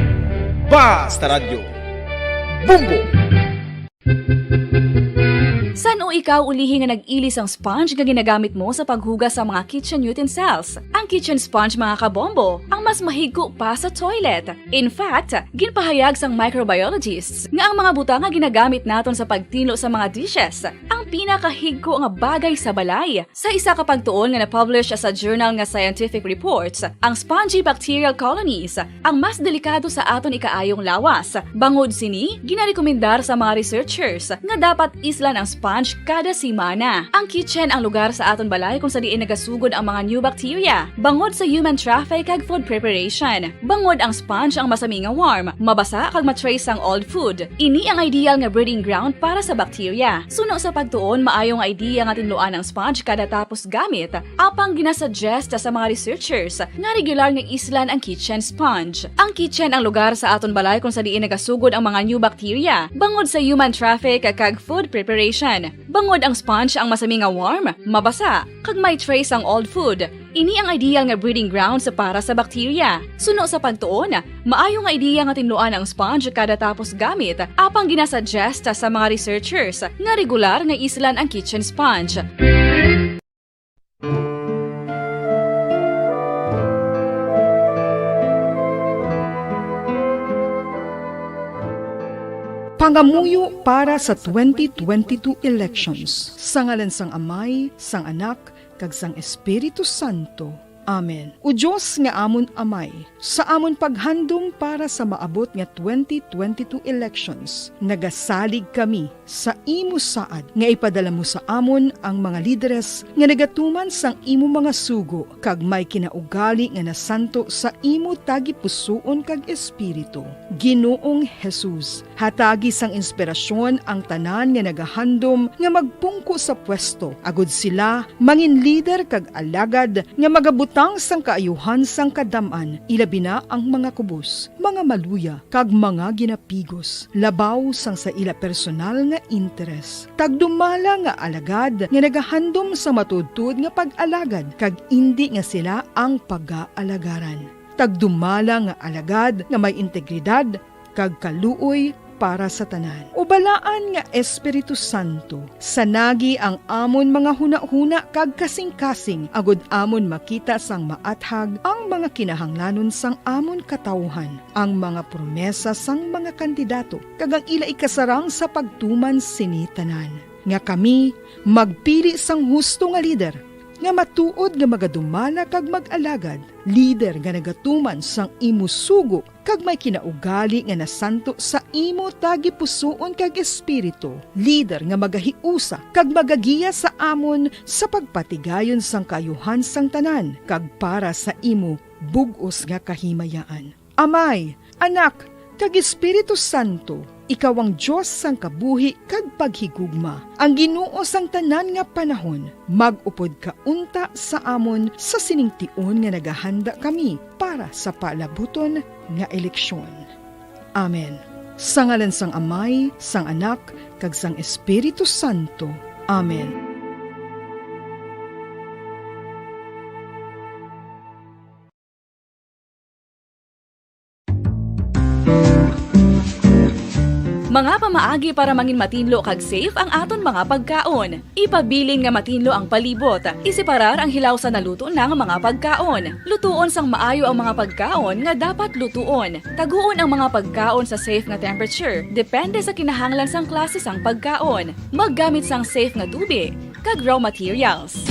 [SPEAKER 2] Basta Radio Bombo!
[SPEAKER 6] San o ikaw ulihin nga nag-ilis ang sponge nga ginagamit mo sa paghugas sa mga kitchen utensils? Ang kitchen sponge mga kabombo, ang mas mahigko pa sa toilet. In fact, ginpahayag sang microbiologists nga ang mga butang nga ginagamit naton sa pagtilo sa mga dishes ang pinakahigko nga bagay sa balay. Sa isa ka pagtuon nga na-publish sa journal nga Scientific Reports, ang spongy bacterial colonies ang mas delikado sa aton ikaayong lawas. Bangod sini, ginarekomendar sa mga researchers nga dapat islan ang sponge kada simana. Ang kitchen ang lugar sa aton balay kung sa diin nagasugod ang mga new bacteria. Bangod sa human traffic kag food preparation. Bangod ang sponge ang masami nga warm, mabasa kag matrace ang old food. Ini ang ideal nga breeding ground para sa bacteria. Suno sa pagtuon, maayong idea nga tinluan ang sponge kada tapos gamit. Apang ginasuggest sa mga researchers nga regular nga islan ang kitchen sponge. Ang kitchen ang lugar sa aton balay kung sa diin nagasugod ang mga new bacteria. Bangod sa human traffic kag food preparation. Bangod ang sponge ang masami nga warm, mabasa, kag may trace ang old food. Ini ang ideal nga breeding ground sa para sa bacteria. Suno sa pagtuon, maayo nga idea nga tinluan ang sponge kada tapos gamit, apang ginasuggest sa mga researchers nga regular nga islan ang kitchen sponge.
[SPEAKER 7] Pangamuyo para sa 2022 elections. Sa ngalan sang Amay, sang Anak, kag sang Espiritu Santo. Amen. O Diyos nga amon Amay, sa amon paghandom para sa maabot nga 2022 elections, nagasalig kami sa imo saad nga ipadala mo sa amon ang mga lideres nga nagatuman sang imo mga sugo kag may kinaugali nga nasanto sa imo tagipusoon kag espiritu. Ginoong Jesus, hatagi sang inspirasyon ang tanan nga nagahandom nga magpungko sa pwesto. Agud sila mangin leader kag alagad nga magabutang sang kaayuhan sang kadaman, ilabi na ang mga kubos, mga maluya kag mga ginapigos, labaw sang sa ila personal nga interes. Tagdumala nga alagad nga nagahandom sa matudtud nga pag-alagad kag indi nga sila ang pag-aalagaran. Tagdumala nga alagad nga may integridad kag kaluoy para sa tanan. Ubalaan nga Espiritu Santo, sanagi ang amon mga huna-huna kag kasing-kasing, agud amon makita sang maathag ang sang mga kinahanglanon sang amon katawhan, ang mga promesa sang mga kandidato, kagang ila ikasarang sa pagtuman sinitanan. Nga kami, magpili sang husto nga lider, nga matuod nga magadumala kag mag-alagad, lider nga nagatuman sang imo sugo kag may kinaugali nga nasanto sa imo tagi pusoon kag espiritu, lider nga magahiusa kag magagiya sa amon sa pagpatigayon sang kayuhan sang tanan kag para sa imo bug-os nga kahimayaan. Amay, Anak, kag Espiritu Santo, ikaw ang Diyos sang kabuhi kag paghigugma. Ang Ginoo sang tanan nga panahon, mag-upod ka unta sa amon sa siningtion nga nagahanda kami para sa palabuton nga eleksyon. Amen. Sa ngalan sang Amay, sang Anak, kag sang Espiritu Santo. Amen.
[SPEAKER 6] Mga pamaagi para mangin matinlo kag safe ang aton mga pagkaon. Ipabilin nga matinlo ang palibot. Isiparar ang hilaw sa naluto ng mga pagkaon. Lutuon sang maayo ang mga pagkaon nga dapat lutuon. Taguon ang mga pagkaon sa safe nga temperature. Depende sa kinahanglan sang klase sang pagkaon. Maggamit sang safe nga tubig kag raw materials.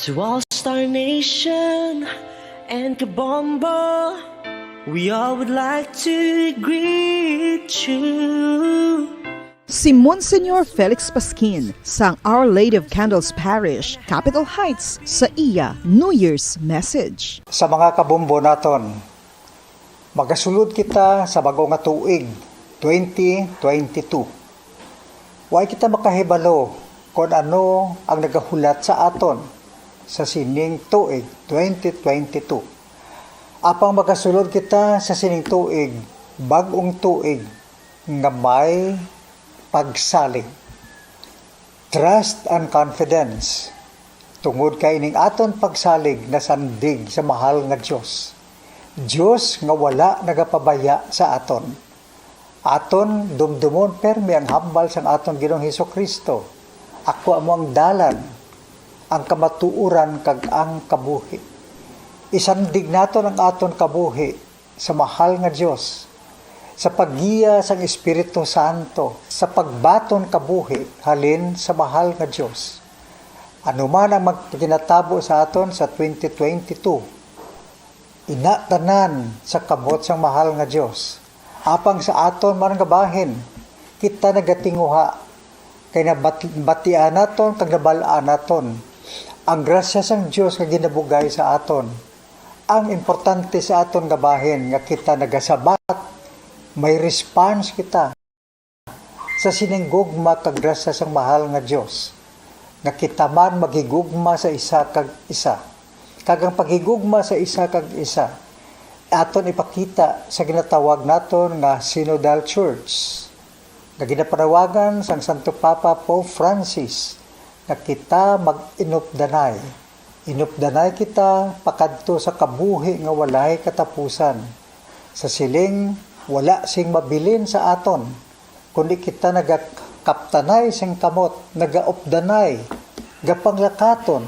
[SPEAKER 8] To All Star Nation and Kabombo, we all would like to greet you.
[SPEAKER 7] Si Monsignor Felix Pasquin sang Our Lady of Candles Parish, Capitol Heights, sa iya New Year's message.
[SPEAKER 1] Sa mga kabumbo naton, magasulod kita sa bago nga tuig 2022. Way kita makahibalo kung ano ang nagahulat sa aton sa sining tuig 2022. Apang magasulod kita sa sining tuig, bagong tuig nga may pagsalig. Trust and confidence. Tungod kay ining aton pagsalig na sandig sa mahal nga Dios. Dios nga wala nagapabaya sa aton. Aton dumdumon permi ang hambal sang aton Ginoong Hesukristo. Ako amo ang dalan, ang kamatuuran kag ang kabuhi. Isandig naton ang aton kabuhi sa mahal nga Dios, sa paggiya sang Espiritu Santo, sa pagbaton kabuhi halin sa mahal nga Dios. Ano man ang magkinatabo sa aton sa 2022, inatanan sa kabot sang mahal nga Dios. Apang sa aton man nga bahin, kita nagatinguha kay nabatian naton kag nabalaan naton ang grasya sang Dios nga ginabugay sa aton. Ang importante sa aton nga bahin nga kita nagasabat, may response kita sa sinenggugma kag grasya sang mahal nga Dios. Nga kita man magigugma sa isa kag isa. Kag ang paghigugma sa isa kag isa, aton ipakita sa ginatawag naton nga Synodal Church. Nga ginapanawagan sang Santo Papa Pope Francis na kita mag-inupdanay,
[SPEAKER 12] Inupdanay kita pakadto sa kabuhi nga walay katapusan. Sa siling wala sing mabilin sa aton, kundi kita nagakaptanay sing kamot, nagaupdanay, gapanglakaton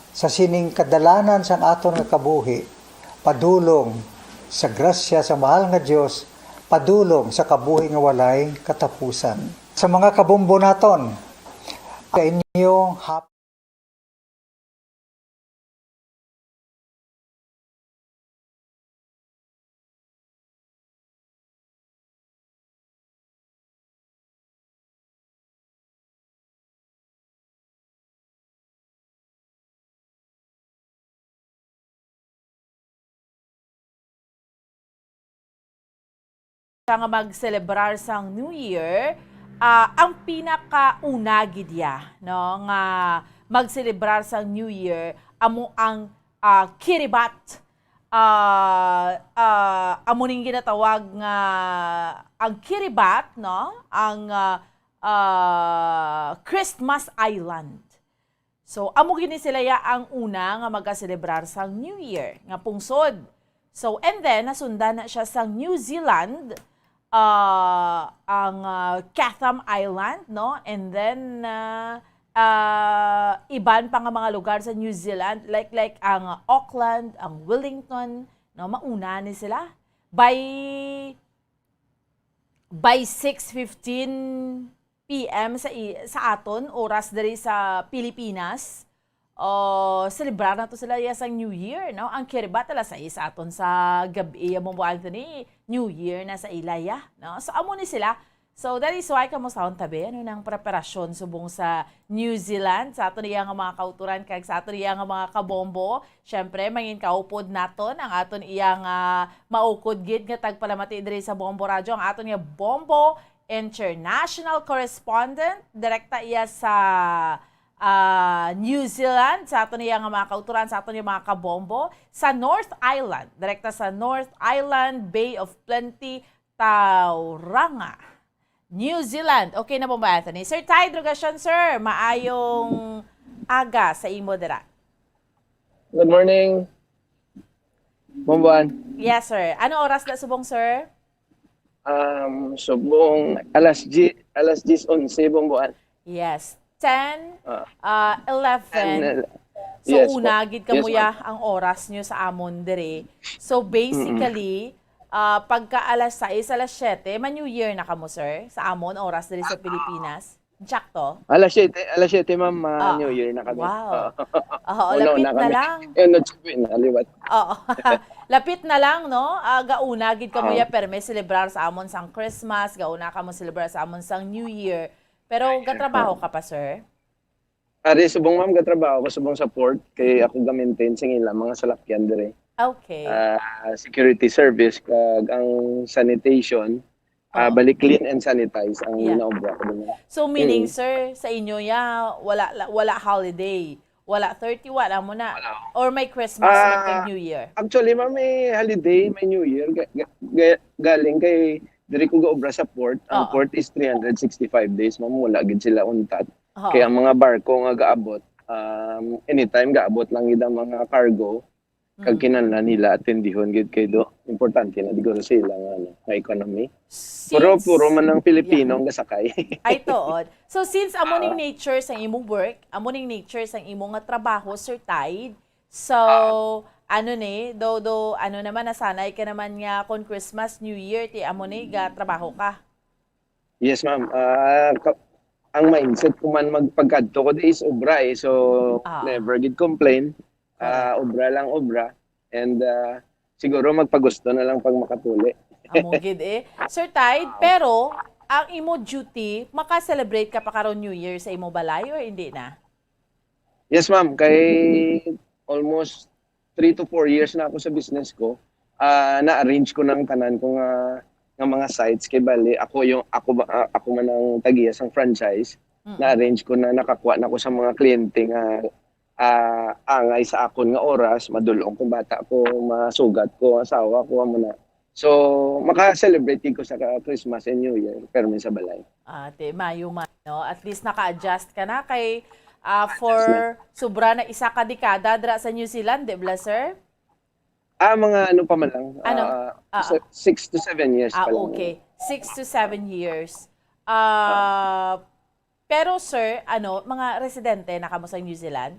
[SPEAKER 12] sa sining kadalanan sang aton nga kabuhi, padulong sa grasya sa mahal nga Dios, padulong sa kabuhi nga walay katapusan. Sa mga kabombo naton, sa inyo
[SPEAKER 10] nga mag-celebrar sang New Year, ang pinakauna gidya no nga mag-celebrar sang New Year amo ang Kiribat. Amo ning ginatawag nga ang Kiribat, no, ang Christmas Island. So amo gini sila ya ang una nga mag-celebrar sang New Year nga pungsod. So and then nasundan na siya sang New Zealand, ang Chatham Island, no? And then iban pa nga mga lugar sa New Zealand like ang Auckland, ang Wellington, no? Mauna ni sila by 6:15 PM sa aton oras diri sa Pilipinas. Celebrar na to sila sang New Year, no? Ang Kiribat ala sa aton sa gabi mo Anthony, New Year na sa ilaya, no? So amo ni sila. So that is why kamo sa tabi ano nang preparasyon subong sa New Zealand sa aton iya nga mga kauturan kag sa aton iya nga mga kabombo. Syempre mangin kaupod naton ang aton iya nga maukod gid nga tagpalamati diri sa Bombo Radio, ang aton iya Bombo International Correspondent, direkta iya sa New Zealand, sa aton niya nga mga kauturan, sa aton niya mga kabombo, sa North Island, direkta sa North Island, Bay of Plenty, Tauranga, New Zealand. Okay na po ba, Anthony? Sir Ty Drogasyon, sir, maayong aga sa imo dira.
[SPEAKER 13] Good morning, Bomboan.
[SPEAKER 10] Yes, sir. Ano oras na subong, sir?
[SPEAKER 13] Subong alas 10:11, Bomboan.
[SPEAKER 10] Yes. 10, 11. So,
[SPEAKER 13] yes,
[SPEAKER 10] unagid ka mo ya ang oras nyo sa amon dire. So, basically, pagka alas 6, alas 7, New Year na ka mo, sir, sa amon, oras dire sa Pilipinas. Sakto?
[SPEAKER 13] Alas 7, ma'am, New Year na kami.
[SPEAKER 10] Wow. Lapit na lang.
[SPEAKER 13] Aliwat.
[SPEAKER 10] Lapit na lang, no? Gaunagid ka mo ya, pero may celebrar sa amon sang Christmas, gauna ka mo celebrar sa amon sang New Year. Pero gatrabaho ka pa, sir?
[SPEAKER 13] Subong ma'am, gatrabaho ko subong sa port, kay ako ga-maintain sing ilang mga salakyan dire.
[SPEAKER 10] Okay.
[SPEAKER 13] Security service, kag ang sanitation, balik clean and sanitize ang inaobra ko din.
[SPEAKER 10] So meaning, sir, sa inyo wala holiday? Wala 31, amo na? Or may Christmas at New Year?
[SPEAKER 13] Actually, ma'am, may holiday, may New Year. Galing kay diri ko gaobra sa port. Ang port is 365 days, ma'am. Wala gid sila untat. Kaya ang mga barko nga gaabot, anytime gaabot lang gid ang mga cargo, kag kinahanglan nila atendihon gid kay do. Importante na diguro sila nga economy. Puro man ng Pilipino ang gasakay.
[SPEAKER 10] Ay tood. So since amo ning nature sa imong work, amo ning nature sa imong nga trabaho, Sir Tide. So ano naman nasanay ka naman nga kon Christmas, New Year, ti amo ni ga trabaho ka.
[SPEAKER 13] Yes, ma'am. Ang mindset ko man magpagkadto ko is obra eh. So never gid complain. Obra lang obra. And siguro magpagusto na lang pag makatuli.
[SPEAKER 10] Amo gid Sir Tide, pero ang imo duty, maka-celebrate ka pa karon New Year sa imo balay or hindi na?
[SPEAKER 13] Yes, ma'am. Kay almost 3 to 4 years na ako sa business ko. Na-arrange ko ng tanan ko nga mga sites kay bali ako man ang tagiya sang franchise. Na-arrange ko na nakakuha na ko sa mga kliyente nga angay sa akon nga oras, madulong kung bata ko, masugat ko, asawa ko amo na. So, maka-celebrate ko sa Christmas and New Year, pero sa balay.
[SPEAKER 10] Mayo, no? At least naka-adjust ka na kay for sobra na isa ka dekada dra sa New Zealand, di ba, sir?
[SPEAKER 13] Mga ano pa man lang.
[SPEAKER 10] Ano?
[SPEAKER 13] 6 to 7 years pa lang.
[SPEAKER 10] Okay. 6 to 7 years. Pero sir, mga residente na kamo sa New Zealand?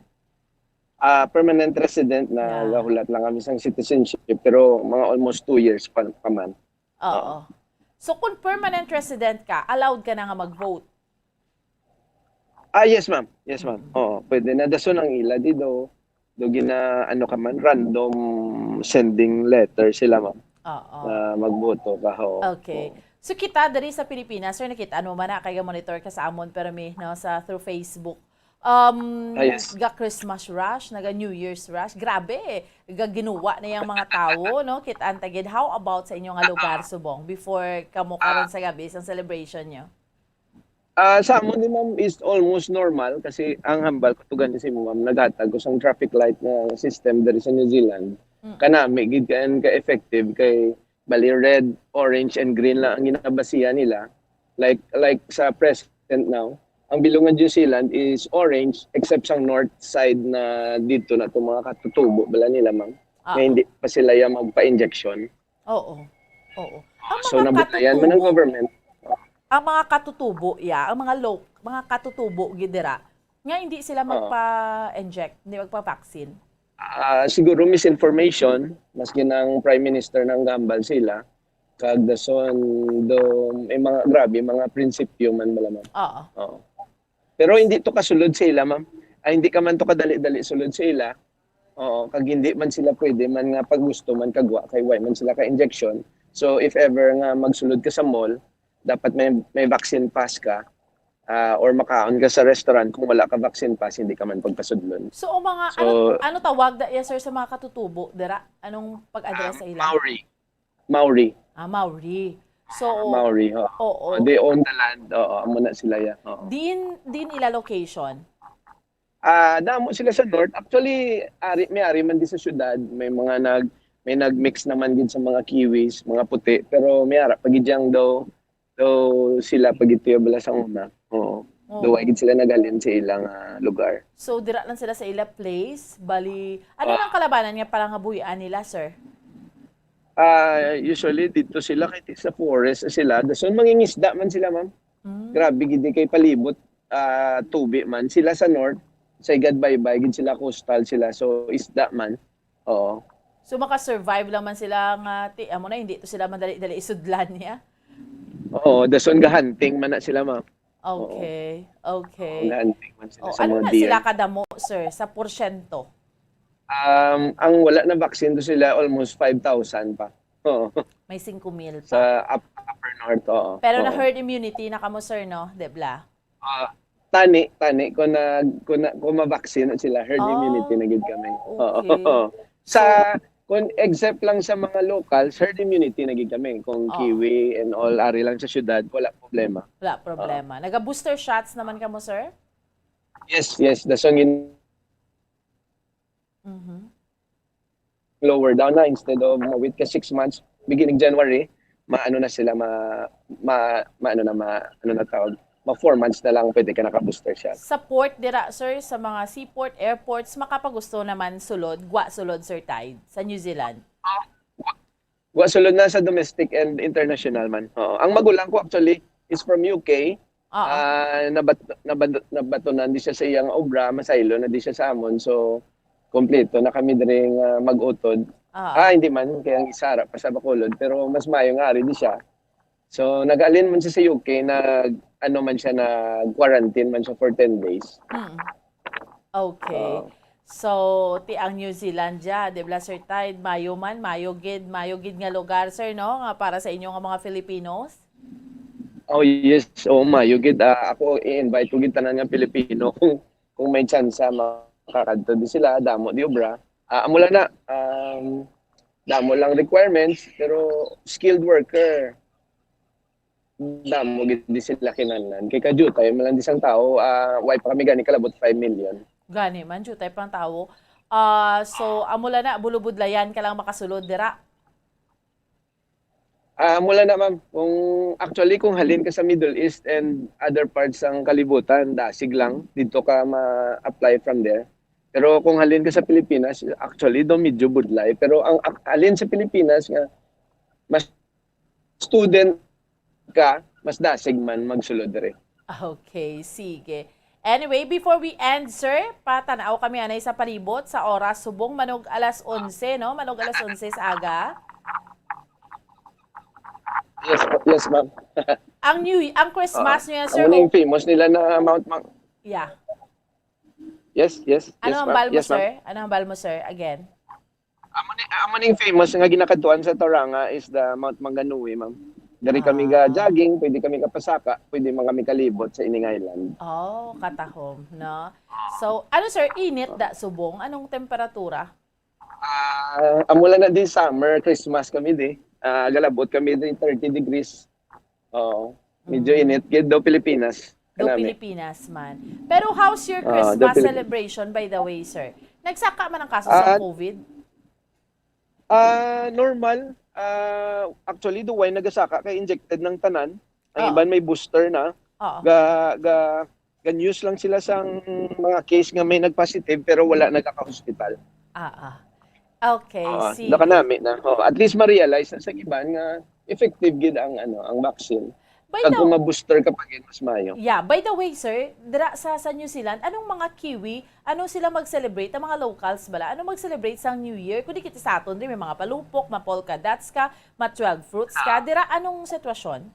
[SPEAKER 13] Permanent resident na gahulat lang kami sa citizenship pero mga almost 2 years pa man.
[SPEAKER 10] Oo. So kung permanent resident ka, allowed ka na nga mag-vote?
[SPEAKER 13] Yes ma'am. Yes ma'am. Oo, pwede na dason ang ila dito. Do gina ka man random sending letter sila ma'am.
[SPEAKER 10] Oo.
[SPEAKER 13] Na magboto ka ho.
[SPEAKER 10] Okay. So kita dari sa Pilipinas, sir, nakita mo man na kaya monitor ka sa amon pero may through Facebook.
[SPEAKER 13] Yes.
[SPEAKER 10] Ga Christmas rush, naga New Year's rush. Grabe, ga ginuwa na yung mga tao, no? Kit antagid. How about sa inyong lugar, Subong, before kamo karon sa gabi sa celebration nyo?
[SPEAKER 13] Sa amon din ma'am is almost normal kasi ang hambal katugan si ma'am naghatag ko sang traffic light na system diri sa New Zealand. Kanami gid ka effective kay bali red, orange and green lang ang ginabasihan nila. Like sa present now, ang bilungan New Zealand is orange except sa north side na dito na itong mga katutubo bala nila ma'am. Na hindi pa sila yung magpa-injection.
[SPEAKER 10] Oo.
[SPEAKER 13] So nabutayan man ng government.
[SPEAKER 10] Ang mga katutubo, ang mga katutubo gidira, nga hindi sila magpa-inject, hindi magpa-vaccine.
[SPEAKER 13] Siguro misinformation, mas ginang Prime Minister ng gambal sila. Kag dason do mga prinsipyo man bala ma'am. Oo. Pero hindi to kasulod sa ila, ma'am. Hindi ka man to kadali-dali sulod sa ila. Oo, kag hindi man sila pwede man nga pag gusto man kagwa kay why man sila ka injection. So if ever nga magsulod ka sa mall, dapat may vaccine pass ka or makaon ka sa restaurant kung wala ka vaccine pass, hindi ka man pagpasudlon.
[SPEAKER 10] So ano tawag da sir sa mga katutubo dira? Anong pag-address sa ila?
[SPEAKER 13] Maori.
[SPEAKER 10] Maori. So,
[SPEAKER 13] Maori,
[SPEAKER 10] oo.
[SPEAKER 13] They own the land. Oo, amo na sila ya.
[SPEAKER 10] Din ila location.
[SPEAKER 13] Damo sila sa north. Actually, may ari man di sa syudad. May nagmix naman din sa mga kiwis, mga puti. Pero may ara pagidyang daw sila pagitiyo bala sa una. Oo. Do ay gid sila nagalin sa ilang lugar.
[SPEAKER 10] So dira lang sila sa ila place, bali ano ang kalabanan nga para nga buhian nila, sir?
[SPEAKER 13] Usually dito sila kay sa forest sila. Dason mangingisda man sila, ma'am. Grabe gid kay palibot tubi man sila sa north. Sa Gadbaybay gid sila coastal sila. So isda man. Oo.
[SPEAKER 10] So maka-survive lang man sila nga amo na hindi to sila madali-dali isudlan niya.
[SPEAKER 13] Oo, dason ga-hunting man na sila, ma'am.
[SPEAKER 10] Okay.
[SPEAKER 13] Ga-hunting man sila sa
[SPEAKER 10] ano
[SPEAKER 13] mga
[SPEAKER 10] na
[SPEAKER 13] deer.
[SPEAKER 10] sila kadamo, sir, sa porsyento?
[SPEAKER 13] Ang wala na vaccine to sila almost 5,000 pa. Oo.
[SPEAKER 10] May 5,000 pa.
[SPEAKER 13] Sa upper north, oo.
[SPEAKER 10] Pero
[SPEAKER 13] Oo.
[SPEAKER 10] na herd immunity na kamo, sir, no? Debla?
[SPEAKER 13] Tani kung ma-vaccine sila, herd immunity na gid kami.
[SPEAKER 10] Okay.
[SPEAKER 13] Oo. Kung except lang sa mga locals, herd immunity na gid kami. Kung kiwi and all ari lang sa syudad, wala problema.
[SPEAKER 10] Wala problema. Naga-booster shots naman kamo, sir?
[SPEAKER 13] Yes, the song in lower down na instead of wait ka 6 months beginning January, ma 4 months na lang pwede ka naka-booster shot.
[SPEAKER 10] Sa port dira, sir, sa mga seaport, airports, makapagusto naman sulod Sir Tide sa New Zealand.
[SPEAKER 13] Wa sulod na sa domestic and international man. Oo. Ang magulang ko actually is from UK. Nabatonan di siya sa iyang obra, masaylo na di siya sa amon. So kompleto na kami diring mag-utod. Hindi man kaya ang isara pa sa Bacolod pero mas mayo nga rin di siya. So nag-alin man siya sa UK na quarantine man siya for 10 days.
[SPEAKER 10] Okay. So ti ang New Zealand di ba, Sir Tide, mayo gid nga lugar, sir, no? Nga para sa inyo nga mga Filipinos.
[SPEAKER 13] Oh yes, mayo gid. Ako i-invite ko gid tanan nga Pilipino kung may chance makakadto di sila damo di obra. Amula na damo lang requirements pero skilled worker. Damo gid di sila kinahanglan. Kay kadyo tayo man lang isang tao, why pa kami gani kalabot 5 million.
[SPEAKER 10] Gani man jud tay pang tawo. So amula na bulubudlayan ka lang makasulod dira.
[SPEAKER 13] Mula na ma'am, kung halin ka sa Middle East and other parts ng kalibutan, dasig lang, dito ka ma-apply from there. Pero kung halin ka sa Pilipinas, actually do medyo budlay. Pero ang halin sa Pilipinas nga, mas student ka, mas dasig man magsulod rin.
[SPEAKER 10] Okay, sige. Anyway, before we end, sir, patanaw kami anay sa palibot sa oras subong manog alas 11, no? Manog alas 11 sa aga.
[SPEAKER 13] Yes ma'am.
[SPEAKER 10] Ang Christmas niyo yan, sir.
[SPEAKER 13] Ang famous nila na Mount
[SPEAKER 10] Yeah.
[SPEAKER 13] Yes.
[SPEAKER 10] Ano ang
[SPEAKER 13] ma'am.
[SPEAKER 10] bal mo,
[SPEAKER 13] Yes, ma'am.
[SPEAKER 10] sir? Ano ang bal mo, sir? Again.
[SPEAKER 13] Amo ning famous nga ginakatuan sa Toranga is the Mount Manganui, ma'am. Dari kami ga jogging, pwede kami kapasaka, pwede man kami kalibot sa Ining Island.
[SPEAKER 10] Oh, katahom, no? So, ano, sir, init da subong? Anong temperatura?
[SPEAKER 13] Amula na din summer, Christmas kami di. Galabot kami din 30 degrees. Medyo init gid do Pilipinas.
[SPEAKER 10] Do
[SPEAKER 13] Kanami.
[SPEAKER 10] Pilipinas man. Pero how's your
[SPEAKER 13] do
[SPEAKER 10] Christmas
[SPEAKER 13] Pilip-
[SPEAKER 10] celebration, by the way, sir? Nagsaka man ang kaso sa COVID?
[SPEAKER 13] Normal. Actually, duway nagasaka kay injected ng tanan. Ang iban may booster na. Ga-news lang sila sa mga case nga may nagpositive pero wala nagkaka-hospital.
[SPEAKER 10] Okay, sige.
[SPEAKER 13] Nakanami na. At least ma-realize na sa iban nga effective gid ang vaccine. Pag kung ma-booster ka pa gid mas mayo.
[SPEAKER 10] Yeah, by the way, sir, dira sa New Zealand, anong mga Kiwi, ano sila mag-celebrate? Ang mga locals bala, ano mag-celebrate sa New Year? Kundi kita sa aton, may mga palupok, ma-polka dots ka, ma-12 fruits ka. Dira, anong sitwasyon?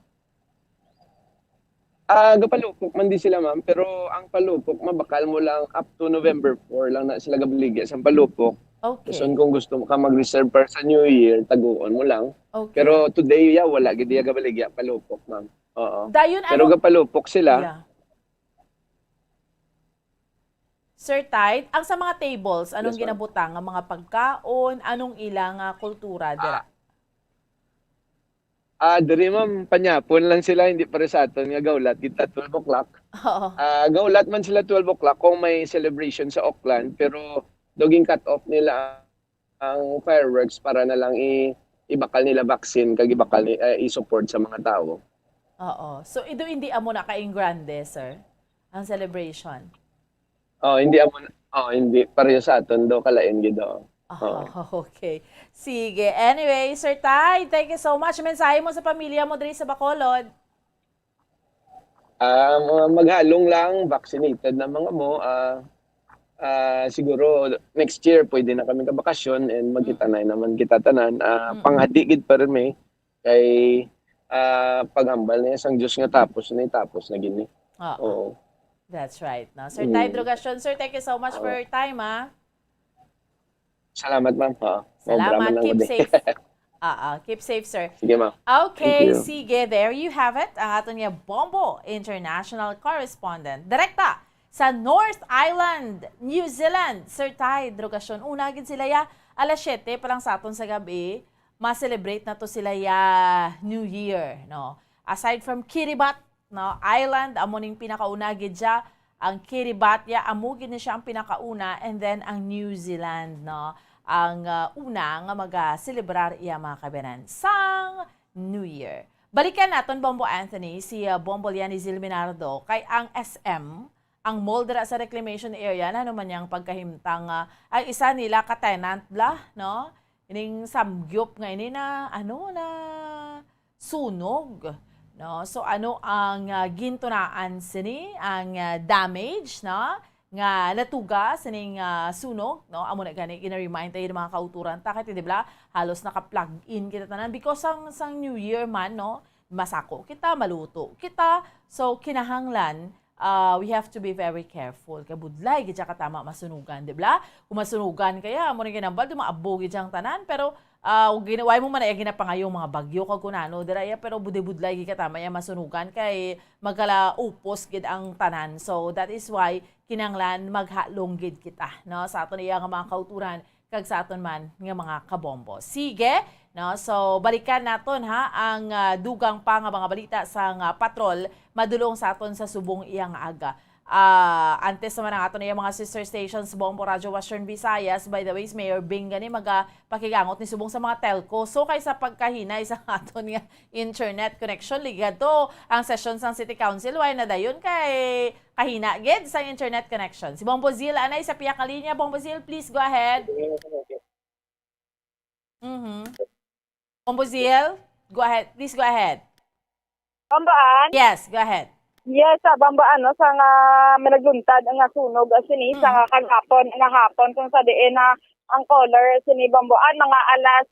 [SPEAKER 13] Gapalupok man di sila ma'am, pero ang palupok mabakal mo lang up to November 4 lang na sila gabaligya sa palupok.
[SPEAKER 10] Okay.
[SPEAKER 13] So kung gusto mo ka mag-reserve para sa New Year, taguon mo lang.
[SPEAKER 10] Okay.
[SPEAKER 13] Pero today wala gid diya gabaligya palupok ma'am. Oo.
[SPEAKER 10] Dayon,
[SPEAKER 13] pero gapalupok sila.
[SPEAKER 10] Yeah. Sir Tide, ang sa mga tables, anong ginabutang ang mga pagkaon, anong ilang kultura dira?
[SPEAKER 13] Diri ma'am, panyapon lang sila, hindi para sa aton nga gawlat kita 12 o'clock.
[SPEAKER 10] Oo.
[SPEAKER 13] Gawlat man sila 12 o'clock kung may celebration sa Auckland, pero doging cut off nila ang fireworks para na lang ibakal nila vaccine kag ibakal i-support sa mga tao.
[SPEAKER 10] Oo. So, hindi amo na kaing grande, sir, ang celebration?
[SPEAKER 13] Hindi pareho sa aton do kalain gid do.
[SPEAKER 10] Okay. Sige. Anyway, Sir Tay, thank you so much. Mensahe mo sa pamilya mo diri sa Bacolod.
[SPEAKER 13] Maghalong lang, vaccinated na mga mo. Siguro next year pwede na kami kabakasyon and magkitanay naman kita tanan. Panghadi gid pa rin may kay paghambal niya sang Diyos nga tapos na gini. Oo.
[SPEAKER 10] That's right. No? Sir Tay Drogasyon, sir, thank you so much for your time, ha?
[SPEAKER 13] Salamat, ma'am.
[SPEAKER 10] Salamat. Keep safe. Keep safe, sir.
[SPEAKER 13] Sige, ma'am.
[SPEAKER 10] Okay, sige. There you have it. Ang ato niya Bombo International Correspondent. Direkta sa North Island, New Zealand. Sir Tay Drogasyon. Una gid sila ya alas 7 pa lang sa aton sa gabi. Ma-celebrate na to sila ya New Year, no? Aside from Kiribati, no, Island, amo ning pinakauna gid siya. Ang Kiribati, amo gid na siya ang pinakauna, and then ang New Zealand, no, ang una nga mag-celebrar iya mga kabanan sang New Year. Balikan naton Bombo Anthony, si Bombo Liani Zilminardo, kay ang SM, ang mall dira sa reclamation area, na naman niyang pagkahimtang ang isa nila ka-tenant bla, no? Ining samgyup nga ini na sunog. No, so ano ang gintunaan sini ang damage na nga natuga sining sunog, no? Amo na gani gina-remind tayo ng mga kauturan takit di ba? Halos naka-plug in kita tanan because sang New Year man, no? Masako kita, maluto kita. So kinahanglan we have to be very careful. Kabudlay gid ka tama masunugan, di ba? Kung masunugan kaya amo rin ginambal dumaabo gid ang tanan, pero ginawa mo man ay ginapangayong mga bagyo kag kunano diraya, pero budibudlay gid ka tama ya masunugan kay magkala upos gid ang tanan. So that is why kinanglan maghalong gid kita, no, sa aton iya nga mga kauturan kag sa aton man nga mga kabombo. Sige, no, so balikan naton ha ang dugang pa nga mga balita sa patrol madulong sa aton sa subong iyang aga. antes naman ang ato na yung mga sister stations Bombo Radio Western Visayas. By the way, Mayor Bing gani magapakigangot ni subong sa mga telco. So kaysa pagkahinay sa ato niya internet connection, ligado ang sessions ng City Council. Why na dayon kay kahina gid sa internet connection. Si Bombo Zil, anay sa piyak na linya. Bombo Zil, please go ahead. Bombo Zil, go ahead. Please go ahead.
[SPEAKER 11] Bambaan?
[SPEAKER 10] Yes, go ahead.
[SPEAKER 11] Yes, sa bambaan, no, sa nga managluntad ang nga sunog, sini, sa nga hapon, kung sa diin na ang color, sini bambaan, mga alas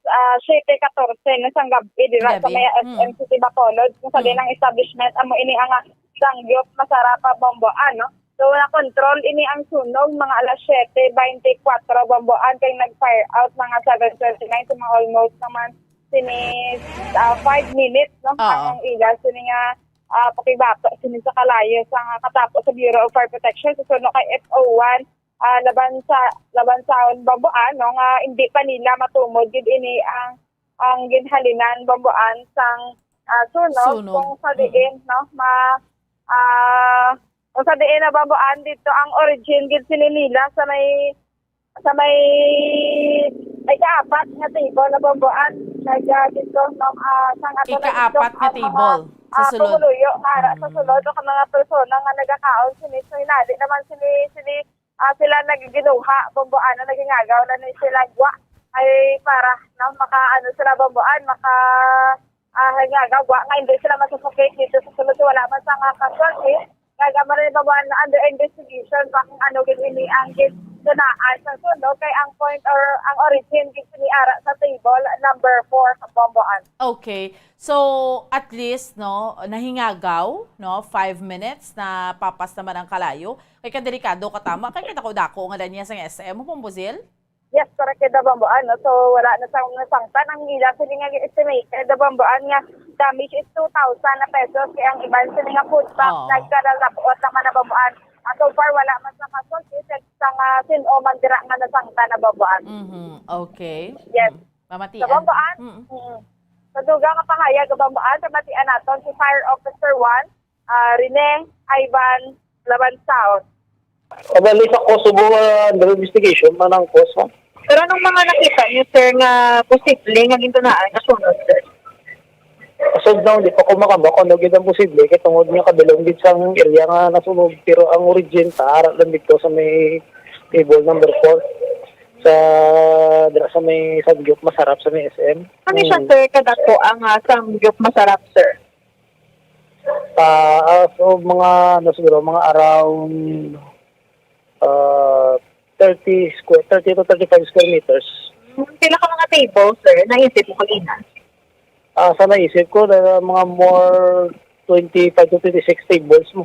[SPEAKER 11] 7:14 na sang gabi, dira sa may SM City Bacolod, kung sa diin ang establishment, amo ini ang sangyop, masarap pa bambaan, no? So, na-control ini ang sunog, mga alas 7:24 bambaan, kay nag-fire out mga 7:29, so mga almost naman, sini 5 minutes, no? Ang ilas, sini nga, pakibato sinin sa kalayo sa katapos sa Bureau of Fire Protection susunod kay FO1 laban sa bambuan no nga hindi pa nila matumod gid ini ang ginhalinan bambuan sang sunog kung sa diin no kung sa diin na bambuan dito ang origin gid sinilila sa may ika-apat nga table na bambuan kaya dito no sang ato
[SPEAKER 10] ika-apat nga table sa sulod.
[SPEAKER 11] Tumuluyo nga sa sulod ng mga persona nga nagakaon sini so inali naman sila nagiginuha bambuan na nagingagaw na ni sila gwa ay para no maka sila bambuan hangagaw nga hindi sila masuffocate dito sa sulod wala man sa nga casualty gagama rin bambuan na under investigation bakit gini ang tunaan sa sunog kay ang point or ang origin ni ara sa table number 4 sa bambuan.
[SPEAKER 10] Okay. So, at least, no, nahingagaw, no, 5 minutes na papas naman ang kalayo. Kay kadelikado katama, kay kadako-dako nga niya sa SM mo, Pombozil?
[SPEAKER 11] Yes, correct kay bambuan. No? So, wala na sa nasangtan. Ang ilang sila nga estimate kay bambuan nga damage is 2,000 na pesos. Kaya ang iban sila nga food pack, nagkaralapot naman na bambuan. So far, wala man sa kasulti. Sa sinoman dira nga nasangtan na bambuan.
[SPEAKER 10] Okay.
[SPEAKER 11] Yes.
[SPEAKER 10] Mamatian.
[SPEAKER 11] Sa bambuan? Sa dugang nga pahayag sa bambuan, pamatian naton si Fire Officer 1, Rene Ivan Labansao.
[SPEAKER 14] Kabali sa cause of under investigation, manang cause mo.
[SPEAKER 11] Pero anong mga nakita niyo, sir, nga posible nga gintunaan na sunod, sir?
[SPEAKER 14] Kasod na, hindi pa ko makabako, ano ang posible, kaya tungod niya kabilong din sa area nga nasunog, pero ang origin, taharap lang dito sa may table number 4, sa may Samgyup Masarap sa may SM.
[SPEAKER 11] Ano siya, sir, kadako ang Samgyup Masarap, sir?
[SPEAKER 14] So, mga, siguro, mga around 30 to 35 square meters.
[SPEAKER 11] Pila ka mga table, sir, naisip mo kanina?
[SPEAKER 14] Sa naisip ko, mga more 25 to 26 tables mo.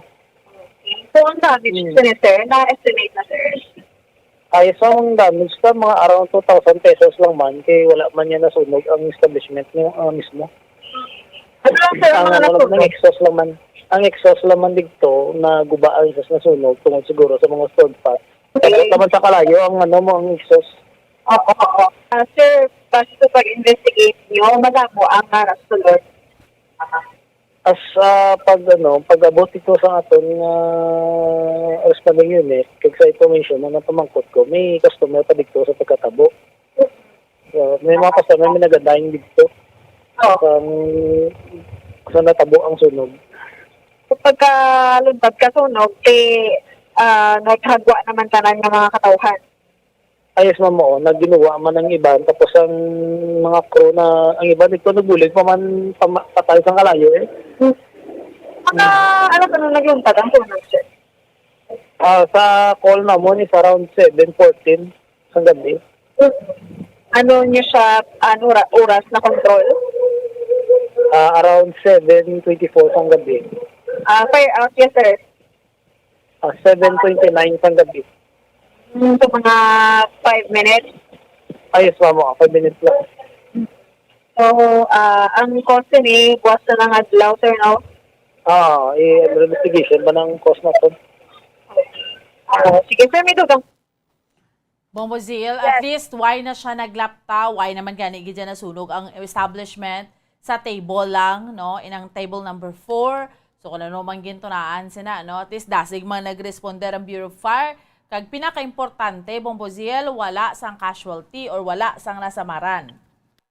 [SPEAKER 11] So, ang damage, sir, na-estimate na, sir?
[SPEAKER 14] Ay, so ang damage ka, mga around 2,000 pesos lang man, kaya wala man yan nasunog ang establishment niyo mismo.
[SPEAKER 11] Ano lang, sir, mga nasunog?
[SPEAKER 14] Ang exhaust laman dito na gubaan sa nasunog tungkol siguro sa mga stored pass. Tapos naman sa kalayo, ang exhaust.
[SPEAKER 11] Sir, basta sa pag-investigate nyo, madamo ang narasulod.
[SPEAKER 14] As pag-abot ito sa aton responding unit, kag sa information na napamangkot ko, may customer pa dito sa pagkatabo. So, may mga customer may nagadaing dito. Sa natabo ang sunog.
[SPEAKER 11] So, pagka-luntad ka sunog, naghagwa naman tanan ng mga katauhan.
[SPEAKER 14] Ayos mo, nagginuwa man ang iban, tapos ang mga crew na, ang iba dito nagulig pa man patay sa kalayo
[SPEAKER 11] Ano ka nung nagluntad ang sunog, sir?
[SPEAKER 14] Sa call naman is around 7:14 sa gabi.
[SPEAKER 11] Ano niyo siya, oras na control?
[SPEAKER 14] Around 7:24 sa gabi.
[SPEAKER 11] Fire out, yes, sir.
[SPEAKER 14] 7:29 sa gabi.
[SPEAKER 11] So, mga 5 minutes?
[SPEAKER 14] Ayos mo, 5 minutes lang.
[SPEAKER 11] So, ang cost ni buwas na ng adlaw, sir, no?
[SPEAKER 14] Investigation ba ng cost na to?
[SPEAKER 11] Sige, sir, may dugang.
[SPEAKER 10] Bombozil, at least why na siya naglapta, why naman gani gidya nasunog ang establishment sa table lang, no? Inang table number 4. So kung ano man gintunaan sina, no? At least dasig man nag-responder ang Bureau of Fire. Kag pinaka-importante, Bomboziel, wala sang casualty or wala sang nasamaran.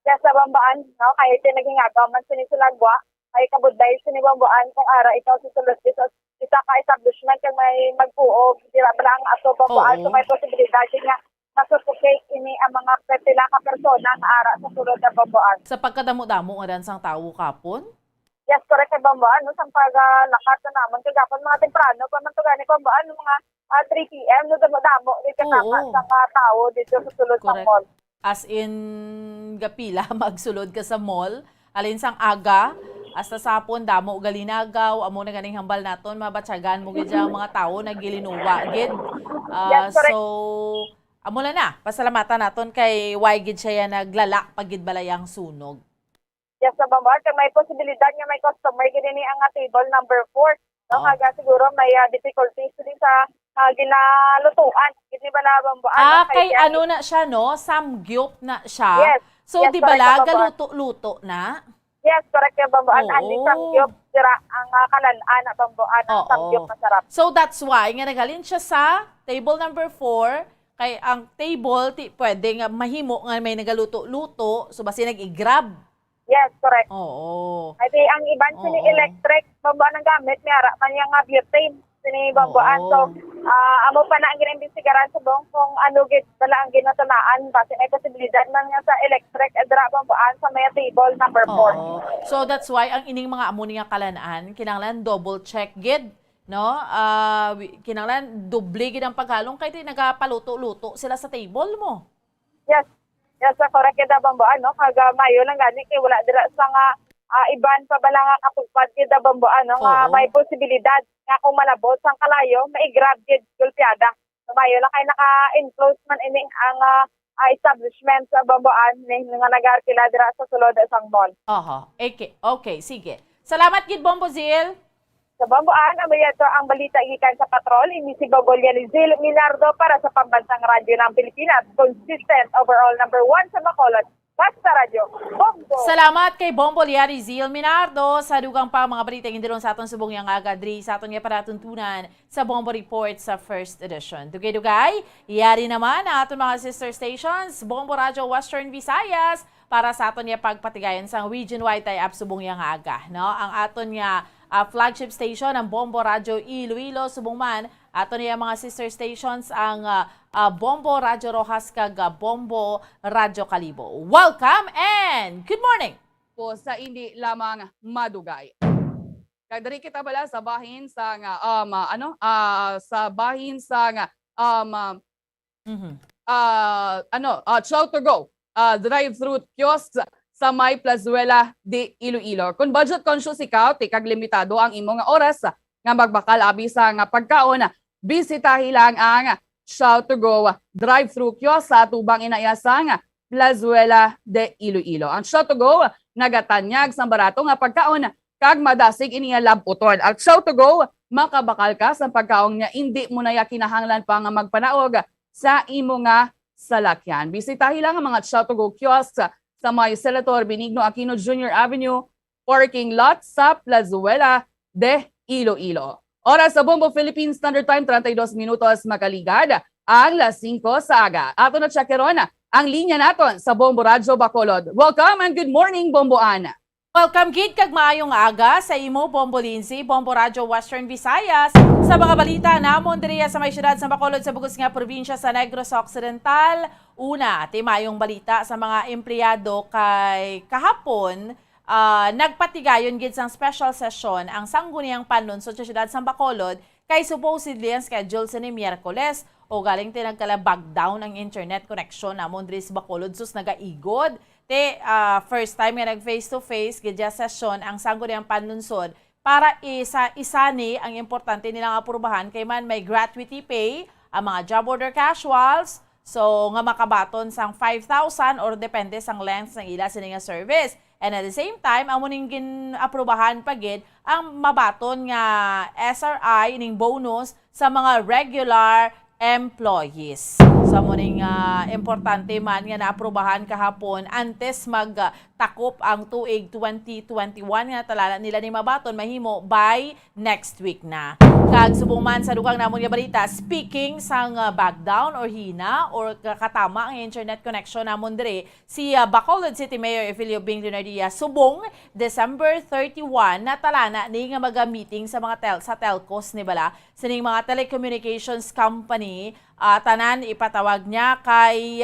[SPEAKER 11] Kaya sa bambaan, no, kahit yung naging agaman sinisulagwa, ay kabudday sinibambaan kung ara ikaw susulod dito isa ka establishment kung may magpuog, di ba lang aso bambaan, so may posibilidad nga masuffocate ini ang mga pila ka persona na ara sa sulod na bambaan.
[SPEAKER 10] Sa pagkadamo-damo nga dan sang tawo kapon?
[SPEAKER 11] Yes, correct kay bambaan, no, sang pag-lakat na naman, kagapon mga temprano, pa man to gani bambaan, no, mga 3 p.m. no, damo dito sa mga tao dito sa sulod ng mall.
[SPEAKER 10] As in, gapila, magsulod ka sa mall, alin sang aga, hasta sapon, damo galinagaw, amo na ganing hambal naton, mabatsagan mo gid ang mga tao nagilinuwa gid. So, amo na, pasalamatan naton kay why gid siya naglala pagid balayang sunog.
[SPEAKER 11] Yes, sa bambaan, kung may posibilidad nga may customer gid ni ang table number 4. No, kaga siguro may difficulties din sa ginalutuan. Gid ni bala bambaan.
[SPEAKER 10] Kay ano na siya, no? Samgyup na siya.
[SPEAKER 11] Yes.
[SPEAKER 10] So,
[SPEAKER 11] yes,
[SPEAKER 10] di bala, galuto-luto na?
[SPEAKER 11] Yes, correct yung bambaan. Andi samgyup, sira ang kalanaan at bambaan ang samgyup masarap.
[SPEAKER 10] So, that's why, nga nagalin siya sa table number 4, kay ang table, pwede nga mahimo nga may nagaluto-luto, so basi nag-i-grab.
[SPEAKER 11] Yes, correct.
[SPEAKER 10] Oo.
[SPEAKER 11] Ay, ang iban sini electric, bambaan ang gamit, may harap man yung butane, sini bambaan. So, amo pa na ang ginaimbestigaran sa buong kung ano gid bala ang ginatunaan, base may posibilidad man nga sa electric, edra bambaan sa may table number 4.
[SPEAKER 10] So, that's why ang ining mga amo nga kalanaan, kinahanglan double check gid, no? Kinahanglan doble gid ang paghalong kay nagapaluto-luto sila sa table mo.
[SPEAKER 11] Yes. Yes, correct kita bambaan, no? Kaga mayo lang gani kay wala dira sa nga iban pa bala nga kapugpad kita bambaan, no? Nga may posibilidad nga kung malabot sang kalayo, mai-grab gid gulpiada. So mayo lang kay naka-enclose man ini ang establishment sa bambaan ni nga nagarkila dira sa sulod sang mall.
[SPEAKER 10] Okay, sige. Salamat gid Bombozil.
[SPEAKER 11] Sa bambaan, ito ang balita gikan sa patrol, ini si Bogolya Lizil Minardo para sa Pambansang Radyo ng Pilipinas. Consistent overall number 1 sa Bacolod. Basta Radyo, Bombo!
[SPEAKER 10] Salamat kay Bombo Liarizil Minardo sa dugang pa mga balita hindi ron sa aton subong yang agadri sa aton nga paratuntunan sa Bombo Report sa first edition. Dugay-dugay, iyari naman ang aton mga sister stations, Bombo Radio Western Visayas para sa aton nga pagpatigayon sa region-wide tie-up subong yang aga. No? Ang aton nga flagship station ang Bombo Radio Iloilo subong man ato niya mga sister stations ang Bombo Radio Rojas kag Bombo Radio Kalibo. Welcome and good morning
[SPEAKER 15] po sa hindi lamang madugay. Kadiri kita bala sa bahin sa sa bahin sa Chow to Go drive-thru kiosks sa may Plazuela de Iloilo. Kung budget conscious ikaw, tikag limitado ang imong oras nga magbakal abi sa nga pagkaon, bisitahi lang ang Chow to Go drive-thru kiosk sa tubang inayasang Plazuela de Iloilo. Ang Chow to Go nagatanyag sa barato nga pagkaon kag madasig iniya labuton. Ang Chow to Go makabakal ka sa pagkaon nga hindi mo na kinahanglan pa nga magpanaog sa imo nga salakyan. Bisitahi lang ang mga Chow to Go kiosk sa may Senator Benigno Aquino Jr. Avenue parking lot sa Plazuela de Iloilo. Oras sa Bombo Philippine Standard Time, 32 minutos makaligad ang 5 sa aga. Ato na tsakeron ang linya naton sa Bombo Radio Bacolod. Welcome and good morning, Bombo Ana.
[SPEAKER 10] Welcome gid kag maayong aga sa imo Bombo Lindsay, Bombo Radio Western Visayas. Sa mga balita namon diriya sa may syudad sa Bacolod sa bugos nga probinsya sa Negros Occidental. Una, mayong balita sa mga empleyado kay kahapon nagpatigayon gid sang special session ang Sangguniang Panlunsod sa syudad sa Bacolod kay supposedly ang schedule sa ni Miyerkules o galing tinagkalabag down ang internet connection namon diri sa Bacolod sus nagaigod. First time nga nag face-to-face gidya session ang Sangguniang Panlunsod para isani ang importante nilang aprubahan kay man may gratuity pay ang mga job order casuals so nga makabaton sang 5,000 or depende sang length ng ila sini nga service. And at the same time, amo ning gin-aprubahan pagid ang mabaton nga SRI ning bonus sa mga regular employees. So muning importante man nga naaprubahan kahapon antes magtakop ang tuig 2021 nga talala nila ni mabaton mahimo by next week na. Kag subong man sa dugang namon nga balita, speaking sang backdown or hina or katama ang internet connection namon dire, si Bacolod City Mayor Evelio Bing Leonardia subong December 31 na talana ni nga maga-meeting sa mga sa telcos ni bala sining mga telecommunications company, tanan ipatawag niya kay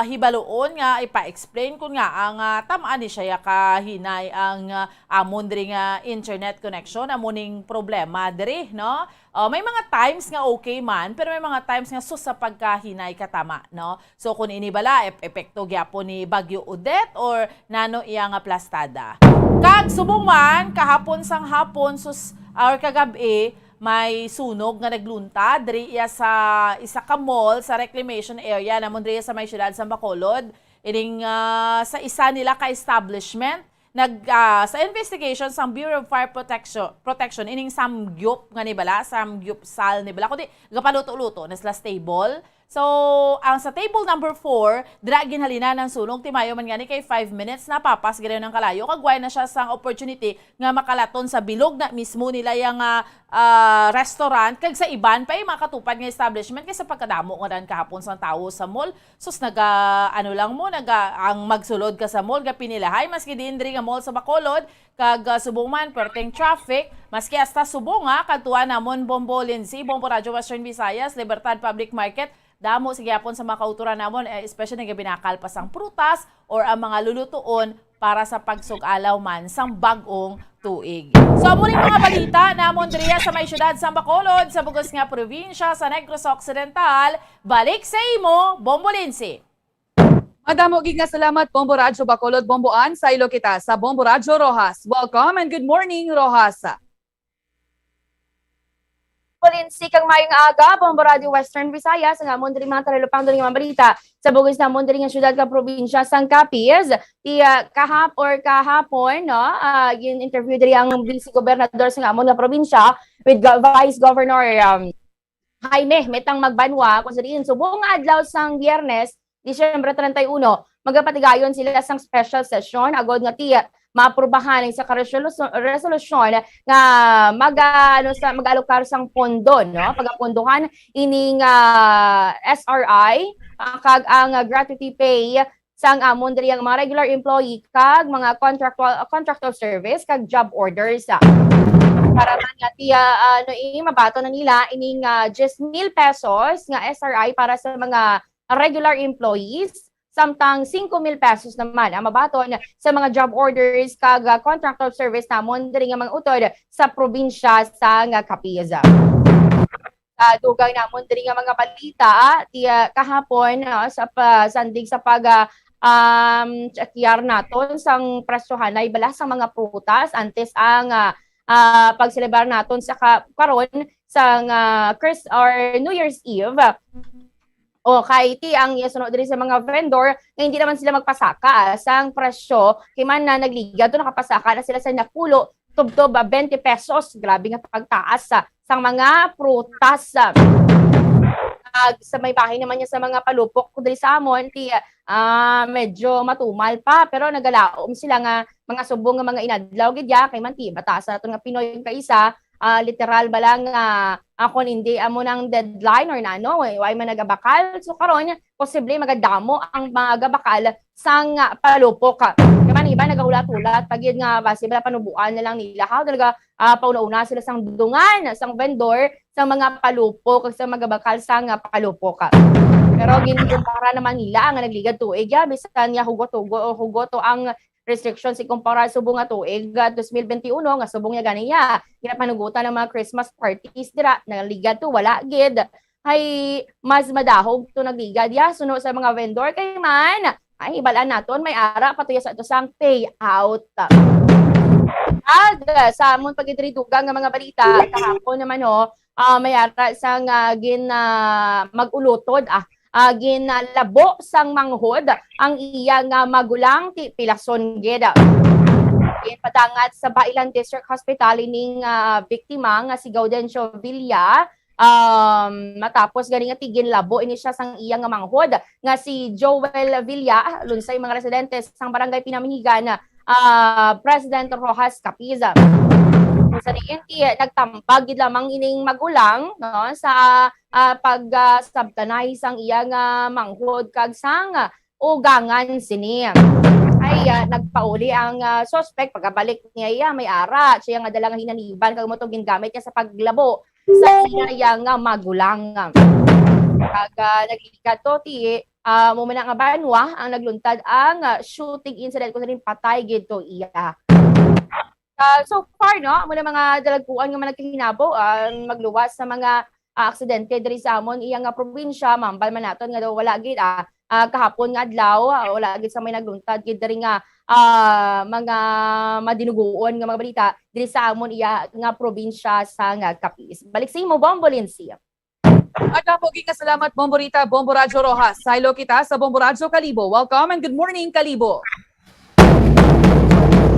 [SPEAKER 10] hibaluon nga ipa-explain kun nga ang tamaan ni siya kahinay ang amon diri nga internet connection amuning problema diri no. May mga times nga okay man pero may mga times nga sus sa pagkahinay katama no. So kun ini bala epekto gyapon ni Bagyo Odette or nano iya nga plastada. Kag subong man kahapon sang hapon sus or kagabi may sunog nga naglunta diri sa isa ka mall sa reclamation area namon diri sa may siyudad sa Bacolod. Ining sa isa nila ka establishment sa investigation sa Bureau of Fire Protection ining samgyup nga nibala, samgyup sal nibala kundi gapaluto-luto na sila stable. So, ang sa table number 4, dira ginhalina ng sunog, timayo man gani kay 5 minutes na papas ganayon ng kalayo. Kagway na siya sang opportunity nga makalaton sa bilog na mismo nila yung restaurant. Kag sa iban pa makatupad nga establishment kaysa pagkadamo nga dan kahapon sa tao sa mall. Sus ang magsulod ka sa mall, ga pinilahay, maski din diri nga mall sa Bacolod, kag subong man, perteng traffic, maski hasta subong kadtuan namon Bombo Lindsay, Bombo Radio Western Visayas, Libertad Public Market, damo sige hapon sa mga kauturan namon, especially nga binakal pa sang prutas or ang mga lulutuon para sa pagsug-alaw man sang bag-ong tuig. So muling mga balita namon diriya sa may siyudad sa Bacolod, sa bugos nga probinsya sa Negros Occidental. Balik sa imo, Bombo Lindsay.
[SPEAKER 15] Madamo gig nga salamat Bombo Radyo Bacolod, Bomboan sa ilo kita sa Bombo Radyo Rojas. Welcome and good morning Rojas.
[SPEAKER 16] Lindsay kang mayong aga, Bombo Radio Western Visayas, ang amon diri mga tarelupang diri nga balita sa bugos na amon diri nga syudad ka probinsya sang Capiz. Kahapon no, gin interview diri ang vice gobernador sa amon nga probinsya with Vice Governor Jaime Metang Magbanwa kung sa diin subong adlaw sang Biyernes, Disyembre 31, magapatigayon sila sang special session agod nga maaprubahan sa resolusyon nga mag-alokar sang pondo no pagapondohan ining SRI kag ang gratuity pay sang amon diri ang mga regular employee kag mga contractual service kag job orders para man nga mabato na nila ining 10,000 pesos nga SRI para sa mga regular employees, samtang 5,000 pesos naman ang mabaton sa mga job orders kag contractual service namon diri nga mga utod sa probinsya sa Capiz. Dugang namon diri nga mga balita kahapon sa sandig sa checkiyar naton sang presyohan ay bala sa mga prutas antes ang pagselebar naton sa karon sang New Year's Eve. Kay ang sunod diri sa mga vendor nga hindi naman sila magpasaka sang presyo kay man na nagliga to nakapasaka na sila sa nakulo tubtob 20 pesos. Grabe nga pagtaas sang mga prutas. Sa may bahay naman niya sa mga palupok diri sa amon medyo matumal pa pero nagalaom sila nga mga subong nga mga inadlaw gid kay man bataas sa aton nga Pinoy kaisa. Literal ba lang ako hindi amo ng deadline or nano way man nagabakal so karon posible magadamo ang mga gabakal sang palupok kaman iba nagahulat-hulat pag yun nga base bala panubuan na lang nila how talaga pauna-una sila sang dudungan sang vendor sa mga palupok sa mga bakal sang palupok pero ginkumpara naman nila nga nagligad tuig bisan nga hugot ang restrictions ikumpara subong nga tuig 2021 nga subong nga ganiya ginapanugutan ng mga Christmas parties dira naligad to wala gid ay mas madahog to nagligad suno sa mga vendor kay man ay ibalaan naton may ara patuya sa ito sang payout. Sa amon pagidridugang nga mga balita kahapon naman may ara sang magulutod ginalabo sang manghod ang iya nga magulang ti Pilason geda. Padangat sa Bailan District Hospital ining biktima nga si Gaudencio Villa matapos gani nga tigin labo ini siya sang iyang nga manghod nga si Joel Villa lunsay mga residente sang barangay Pinaminigan President Rojas Capiz. Sa DNT nagtampag gid lamang ining magulang no sa pag-subtanize ang iyang manghod kag sang ugangan sini. Ay nagpauli ang suspect pagabalik niya may ara siya nga dalang hinaniban kag mo to gingamit niya sa paglabo sa iyang magulang. Kag naglikat to ti mo man nga banwa ang nagluntad ang shooting incident kung sa patay gid to iya. So far no, muna mga dalagpuan nga managkahinabo ang magluwas sa mga aksidente diri sa amon iyang probinsya mambal man naton nga daw wala gid kahapon nga adlaw wala gid sa may nagluntad gid diri nga mga madinuguon nga mga balita diri sa amon iya nga probinsya sa nga Capiz. Balik sa imo Bombo Lindsay.
[SPEAKER 15] At pogi nga salamat Bombo Rita, Bombo Radyo Rojas. Silo kita sa Bombo Radyo Kalibo. Welcome and good morning Kalibo.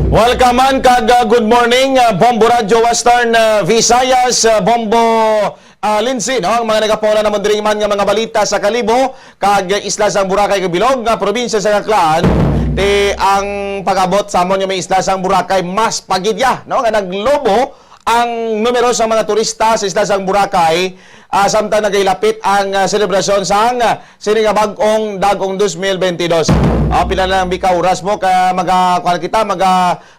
[SPEAKER 17] Welcome man kag good morning Bombo Radyo Western Visayas, Bombo Lindsay, no? Ang mga nagapula na mundring man nga mga balita sa Kalibo kag isla sang Boracay kag Bilog nga probinsya sa Aklan. Ang pag-abot sa amon nga may isla sang Boracay mas pagidya, no? Nga naglobo ang numero sa mga turista sa isla sang Boracay samtang nagailapit ang selebrasyon sang sining bag-ong dagong 2022. Pila na lang bika oras mo ka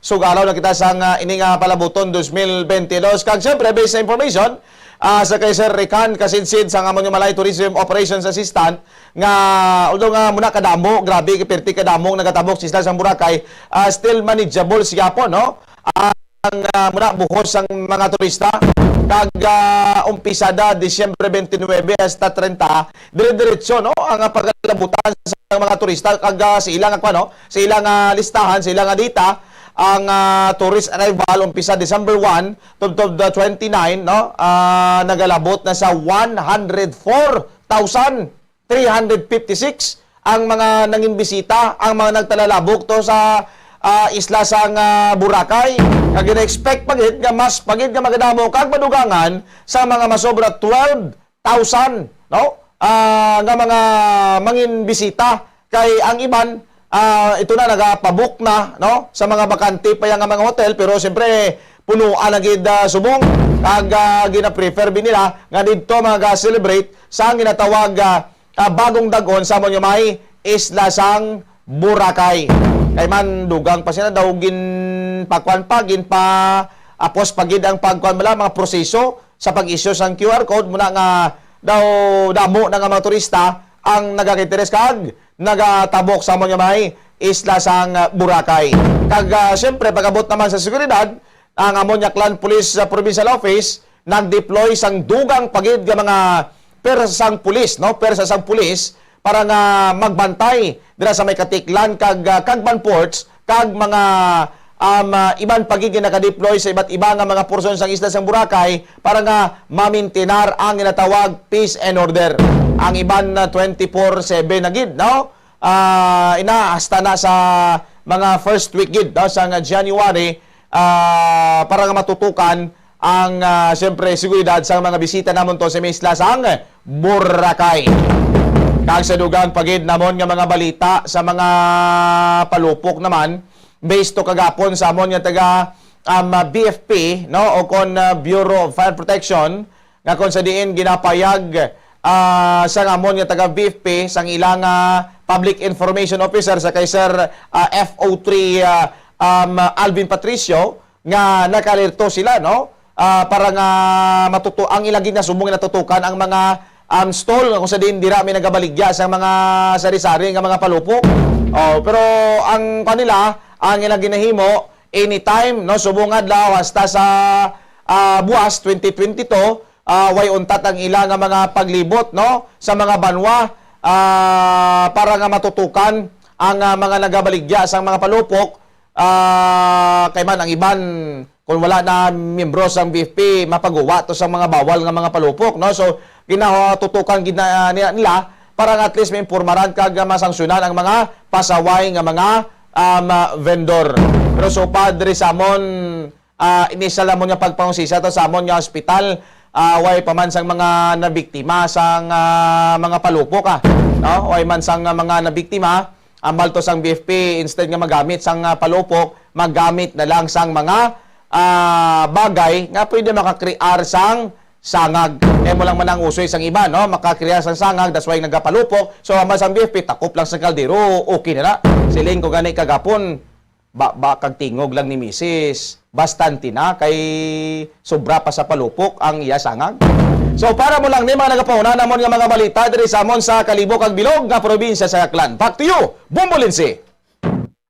[SPEAKER 17] sugalaw na kita sang ining palabuton 2022. Kag siyempre based sa information sa kay Sir Rican Kasidsid sa amon Malay Tourism Operations Assistant nga although nga muna kadamo grabe perti kadamong nagatabok sa isla sang Boracay still manageable siya po no ang muna buhos ang mga turista kag umpisada Disyembre 29 hasta 30 dire-diretso no ang paglabutan sa mga turista kag sa ilang sa ilang listahan sa ilang data ang tourist arrival umpisa December 1 tubtob 29 no nagalabot na sa 104,356 ang mga nanginbisita ang mga nagtalalabok to sa isla sang Boracay kag ina-expect pagit nga mas pagit nga magadamo kag madugangan sa mga masobra 12,000 no nga mga manginbisita kay ang iban ito na nagapabook na no sa mga bakante pa yang mga hotel pero siyempre punuan na gid subong kag gina-prefer nila nga didto mag-celebrate sa ginatawag bagong dagon sa amon may isla sang Boracay. Kay man dugang pa sila daw gin apos pagid ang pagkuan bala mga proseso sa pag-issue sang QR code muna nga daw damo na nga mga turista ang nagakiteres kag nagatabok sa amon may isla sang Boracay. Kag siyempre pag-abot naman sa seguridad ang amon Clan Police Provincial Office nag-deploy sang dugang pagid nga mga persang pulis no persang pulis para nga magbantay dira sa may katiklan kag Cagban Ports kag mga iban pagiging naka-deploy sa iba't iba nga mga porsyon sang isla sang Boracay para nga mamintinar ang ginatawag peace and order. Ang iban na 24/7 na gid no hasta na sa mga first week gid no sa January para nga matutukan ang siyempre seguridad sa mga bisita namon to sa may isla sang Boracay. Kag sa dugang pagid namon nga mga balita sa mga palupok naman based to kagapon sa amon nga taga BFP no o kon Bureau of Fire Protection nga kon sa diin ginapayag sa amon nga taga BFP sang ilang Public Information Officer sa kay Sir FO3 Alvin Patricio nga nakalerto sila no para nga ang ilang ginasubong na tutukan ang mga stall kung sa din dira may nagabaligya sa mga sari-sari nga mga palupok. Pero ang kanila ang ilang ginahimo anytime no subong adlaw hasta sa buwas 2022 way untat ang ilang nga mga paglibot no sa mga banwa para nga matutukan ang mga nagabaligya sa mga palupok kay man ang iban kung wala na miyembro sang BFP mapaguwa to sa mga bawal nga mga palupok no so ginatutukan nila para nga at least may impormaran kag masangsunan ang mga pasaway nga mga vendor. Pero so padre sa amon initial mo nga pagpangusisa to sa amon nga hospital way pa man sang mga nabiktima sang mga palupok no? Way man sang mga nabiktima balto sang BFP instead nga magamit sang palupok, magamit na lang sang mga bagay nga pwede makakrear sang sangag. Mo lang man ang usoy sang iba, no? Makakrear sang sangag, that's why nagapalupok. So amal sang BFP takop lang sa kaldero, okay na na. Siling ko gani kagapon kag tingog lang ni Mrs. Bastante na kay sobra pa sa palupok ang iya sangag. So para mo lang ni mga nagapauna namon nga mga balita diri sa amon sa Kalibok kag Bilog nga probinsya sa Aklan. Back to you, Bombo Lindsay.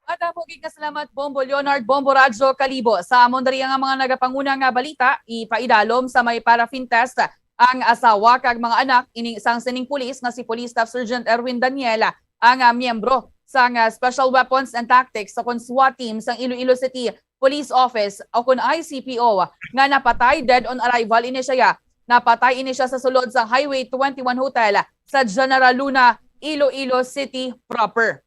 [SPEAKER 15] At pugig na salamat Bombo Leonard, Bombo Radyo Kalibo. Sa amon diri nga mga nagapanguna nga balita, ipaidalom sa may paraffin test ang asawa kag mga anak ining isang sining pulis nga si Police Staff Sergeant Erwin Daniela, ang miyembro sa Special Weapons and Tactics sa SWAT team sa Iloilo City Police Office o kun ICPO nga napatay dead on arrival ini siya. Napatay ini siya sa sulod sa Highway 21 Hotel sa General Luna, Iloilo City proper.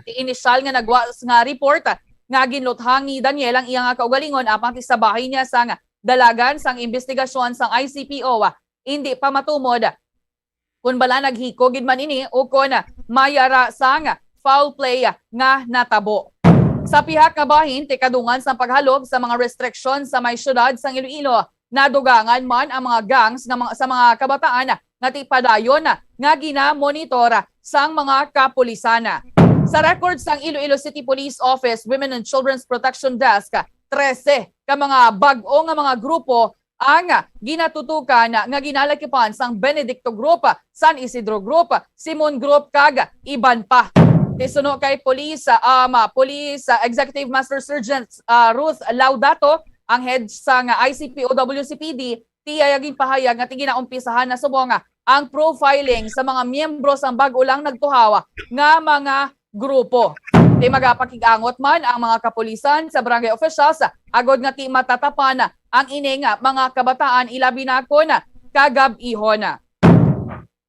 [SPEAKER 15] Initial nga nagwas nga report nga ginluthang ni Daniel ang iyang kaugalingon apang sa bahay niya sang dalagan sang investigasyon sang ICPO hindi pa matumod kun bala naghiko gid man ini o kun mayara sang foul play nga natabo. Sa pihak nga bahin tikadungan sa paghalog sa mga restrictions sa may syudad sang Iloilo, nadugangan man ang mga gangs sa mga kabataan nga tipadayon nga gina-monitor sang mga kapulisana. Sa records ng Iloilo City Police Office Women and Children's Protection Desk, 13 ka mga bag-o nga mga grupo ang ginatutukan nga ginalakipan sang Benedicto Group, San Isidro Group, Simon Group kag iban pa. Tisuno kay Police Executive Master Sergeant Ruth Laudato, ang head sang ICPO WCPD, tiyayagin pahayag nga tiginaumpisahan na subong ang profiling sa mga miyembro sang bag-o lang nagtuhawa nga mga grupo. Di magapakigangot man ang mga kapulisan sa barangay officials agod nga ti matatapan ang ining mga kabataan ilabi na kon kagab-ihon.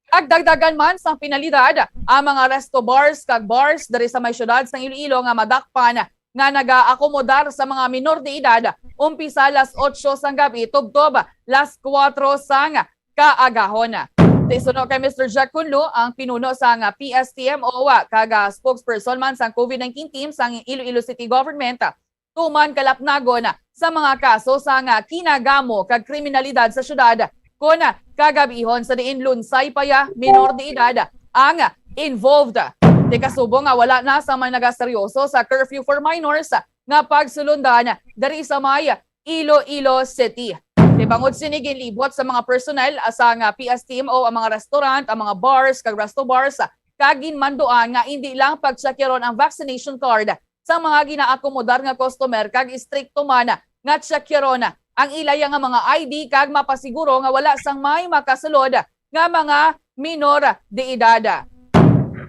[SPEAKER 15] Agdagdagan man sa pinalidad ang mga resto bars kag bars diri sa may syudad sang Iloilo nga madakpan nga naga-akomodar sa mga minor de edad umpisa las 8 sang gabi tubtob las 4 sang kaagahon. Tisuno kay Mr. Jack Kunlo, ang pinuno sang PSTMO kag spokesperson man sang COVID-19 team sang Iloilo City Government, tuman kalapnagon sa mga kaso sang kinagamo kag kriminalidad sa syudad kun kagabihon sa diin lunsay paya minor de edad ang involved. Di kasubo nga wala na sa mga nagaseryoso sa curfew for minors nga pagsulundan dari sa may Iloilo City. Di bangod sinigin libot sa mga personnel sa PSTMO ang mga restaurant, ang mga bars, kag resto bars, kagin manduan nga hindi lang pagtsakyaron ang vaccination card sa mga ginaakomodar nga customer kag stricto man nga tsakyaron ang ilaya nga mga ID kag mapasiguro nga wala sang may makasulod nga mga minor de edad.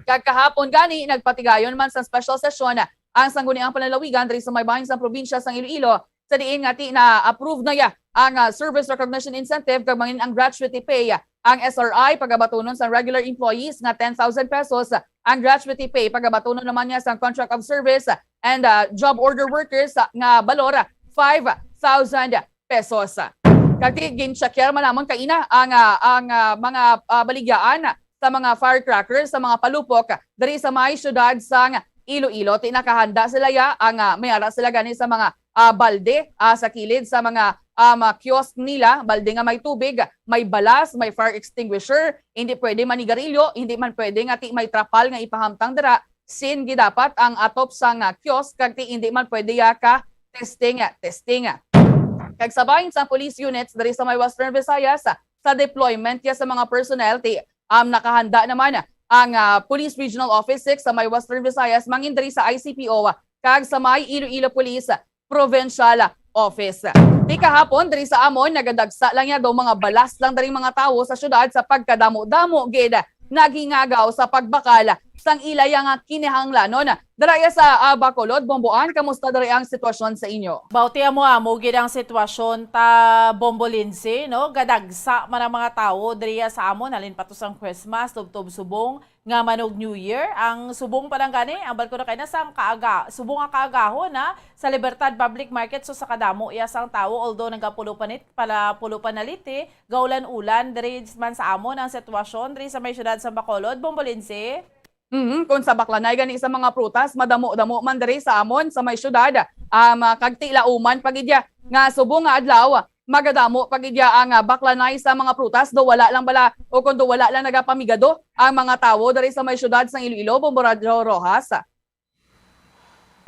[SPEAKER 15] Kahapon gani nagpatigayon man sa special session ang sangguniang panlalawigan diri sa may bahin sa probinsya sang Iloilo sa diin nga ti na approve na ya ang service recognition incentive kag mangin ang gratuity pay ang SRI pagabatunon sa regular employees nga 10,000 pesos, ang gratuity pay pagabatunon naman niya sa contract of service and job order workers nga balor 5,000 pesos. Kati ginchecker man namon kaina ang mga baligyaan sa mga firecrackers, sa mga palupok diri sa may syudad sang Iloilo. Tinakahanda sila ang mayara sila gani sa mga balde sa kilid sa mga kiosk nila, balde nga may tubig, may balas, may fire extinguisher, hindi pwede manigarilyo, hindi man pwede nga may trapal nga ipahamtang dira, sin gidapat ang atop sang kiosk kag hindi man pwede ka testing. Kag sabahin sa police units diri sa may Western Visayas sa deployment sa mga personnel nakahanda naman ang Police Regional Office 6 sa may Western Visayas mangin diri sa ICPO kag sa may Iloilo Police Provincial Office. Di kahapon diri sa amon nagadagsa lang daw mga balas lang daring mga tawo sa syudad sa pagkadamo-damo gid nagingagaw sa pagbakal sang ilay nga kinahanglanon. Daraya sa Bacolod, Bomboan, kamusta dari ang sitwasyon sa inyo?
[SPEAKER 10] Bauti mo gid ang sitwasyon ta Bombolinse, no? Gadagsa man ang mga tao diriya sa amon halin patos ang Christmas, tubtob subong nga manog New Year. Ang subong pa lang gani, ang balko na kay na sang subong nga kaagahon na sa Libertad Public Market so sa kadamo iya sang tao although nagapulo panit pala pulo panaliti, gaulan ulan diri man sa amon ang sitwasyon diri sa may syudad sa Bacolod, Bombolinse.
[SPEAKER 15] Kung sa Baklanay gani sa mga prutas, madamo-damo man diri sa amon sa may syudad. Kagtilauman pagidya nga subong nga adlaw, magadamo pagidya ang Baklanay sa mga prutas do wala lang bala o kung do wala lang nagapamigado ang mga tawo diri sa may syudad sang Iloilo, Bomboradyo Rojas.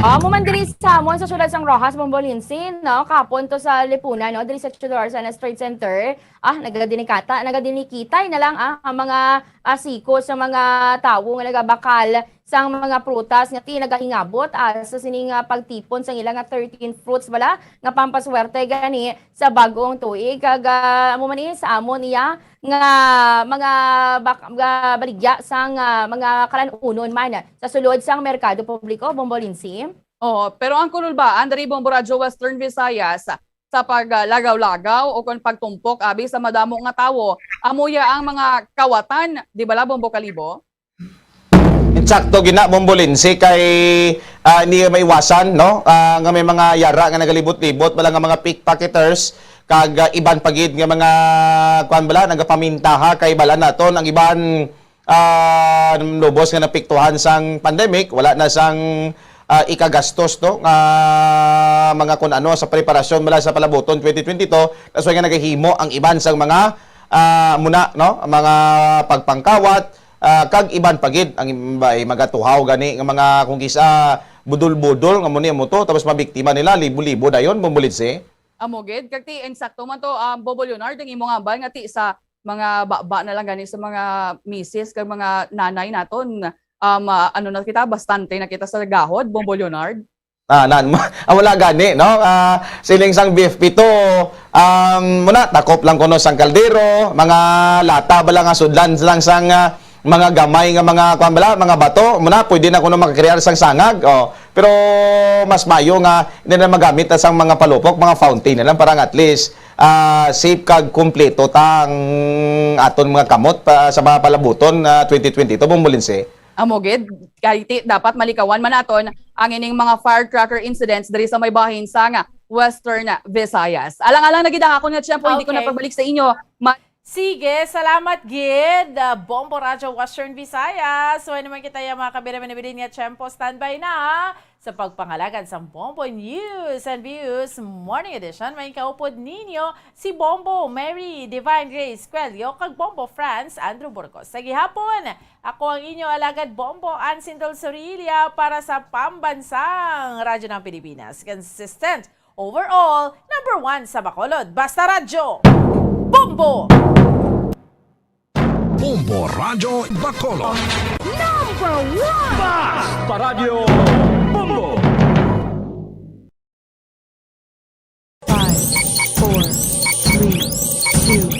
[SPEAKER 16] Mo man diri sa amon sa syudad sang Rojas, Bombolinse, no? Kapon to sa Lipunan, no? Diri sa Chudorza Trade Center. Nagadinikitay na lang ang mga siko sa mga tawo nga nagabakal sang mga prutas nga nagahingabot sa sining pagtipon sang ilang 13 fruits bala nga pampaswerte gani sa bagong tuig. Kag mo man sa amon iya nga mga baligya sang mga kalanunon man sa sulod sang merkado publiko, Bombolinse.
[SPEAKER 15] Pero ang kunulbaan dari Bomboradyo Western Visayas sa paglagaw-lagaw o kung pagtumpok abi sa madamo nga tawo, amuya ang mga kawatan, di ba Bombo Kalibo?
[SPEAKER 17] Insakto gina Bombolinse kay hindi maiwasan no nga may mga yara nga nagalibot-libot bala nga mga pickpocketers kag iban pagid nga mga kuan bala nagapamintaha kay bala naton ang iban lubos nga napiktuhan sang pandemic wala na sang ikagastos no mga kun ano sa preparasyon bala sa palabuton 2022 kaso nga nagahimo ang iban sang mga muna no mga pagpangkawat kag iban pagid ang magatuhaw gani nga mga kung kisa budol-budol nga muni mo to tapos mabiktima nila libo-libo dayon Bombolinse.
[SPEAKER 15] Amoged kagti insakto man to Bobo Leonard ang imong ambal nga ti sa mga baba na lang gani sa mga misis kag mga nanay naton ano na kita bastante na kita sa gahod Bombo Leonard.
[SPEAKER 17] Wala gani no siling sang BFP to muna takop lang kuno sang kaldero mga lata bala nga sudlan lang sang mga gamay nga mga kuan bala mga bato muna pwede na kuno makakrear sang sangag pero mas mayo nga hindi na magamit na sang mga palupok mga fountain na lang parang at least safe kag kumpleto tang aton mga kamot sa mga palabuton 2022 Bombolinse.
[SPEAKER 15] Amoged, kahit dapat malikawan man naton ang ining mga firecracker incidents diri sa may bahin sa Western Visayas. Alang-alang nagida ako nga tiyempo, hindi ko na pagbalik sa inyo.
[SPEAKER 10] Sige, salamat gid. Bombo Radyo Western Visayas. So naman kita yung mga kabira-binibili niya tiyempo, standby na sa pagpangalagan sa Bombo News and Views Morning Edition. May kaupod ninyo si Bombo Mary Divine Grace Quelio kag Bombo France Andrew Burgos. Sa gihapon, ako ang inyo alagad Bombo Ansindol Sorilia para sa Pambansang Radyo ng Pilipinas. Consistent, overall, #1 sa Bacolod. Basta Radyo, Bombo!
[SPEAKER 9] Bombo Radyo Bacolod.
[SPEAKER 8] #1
[SPEAKER 9] Basta Radio Bombo!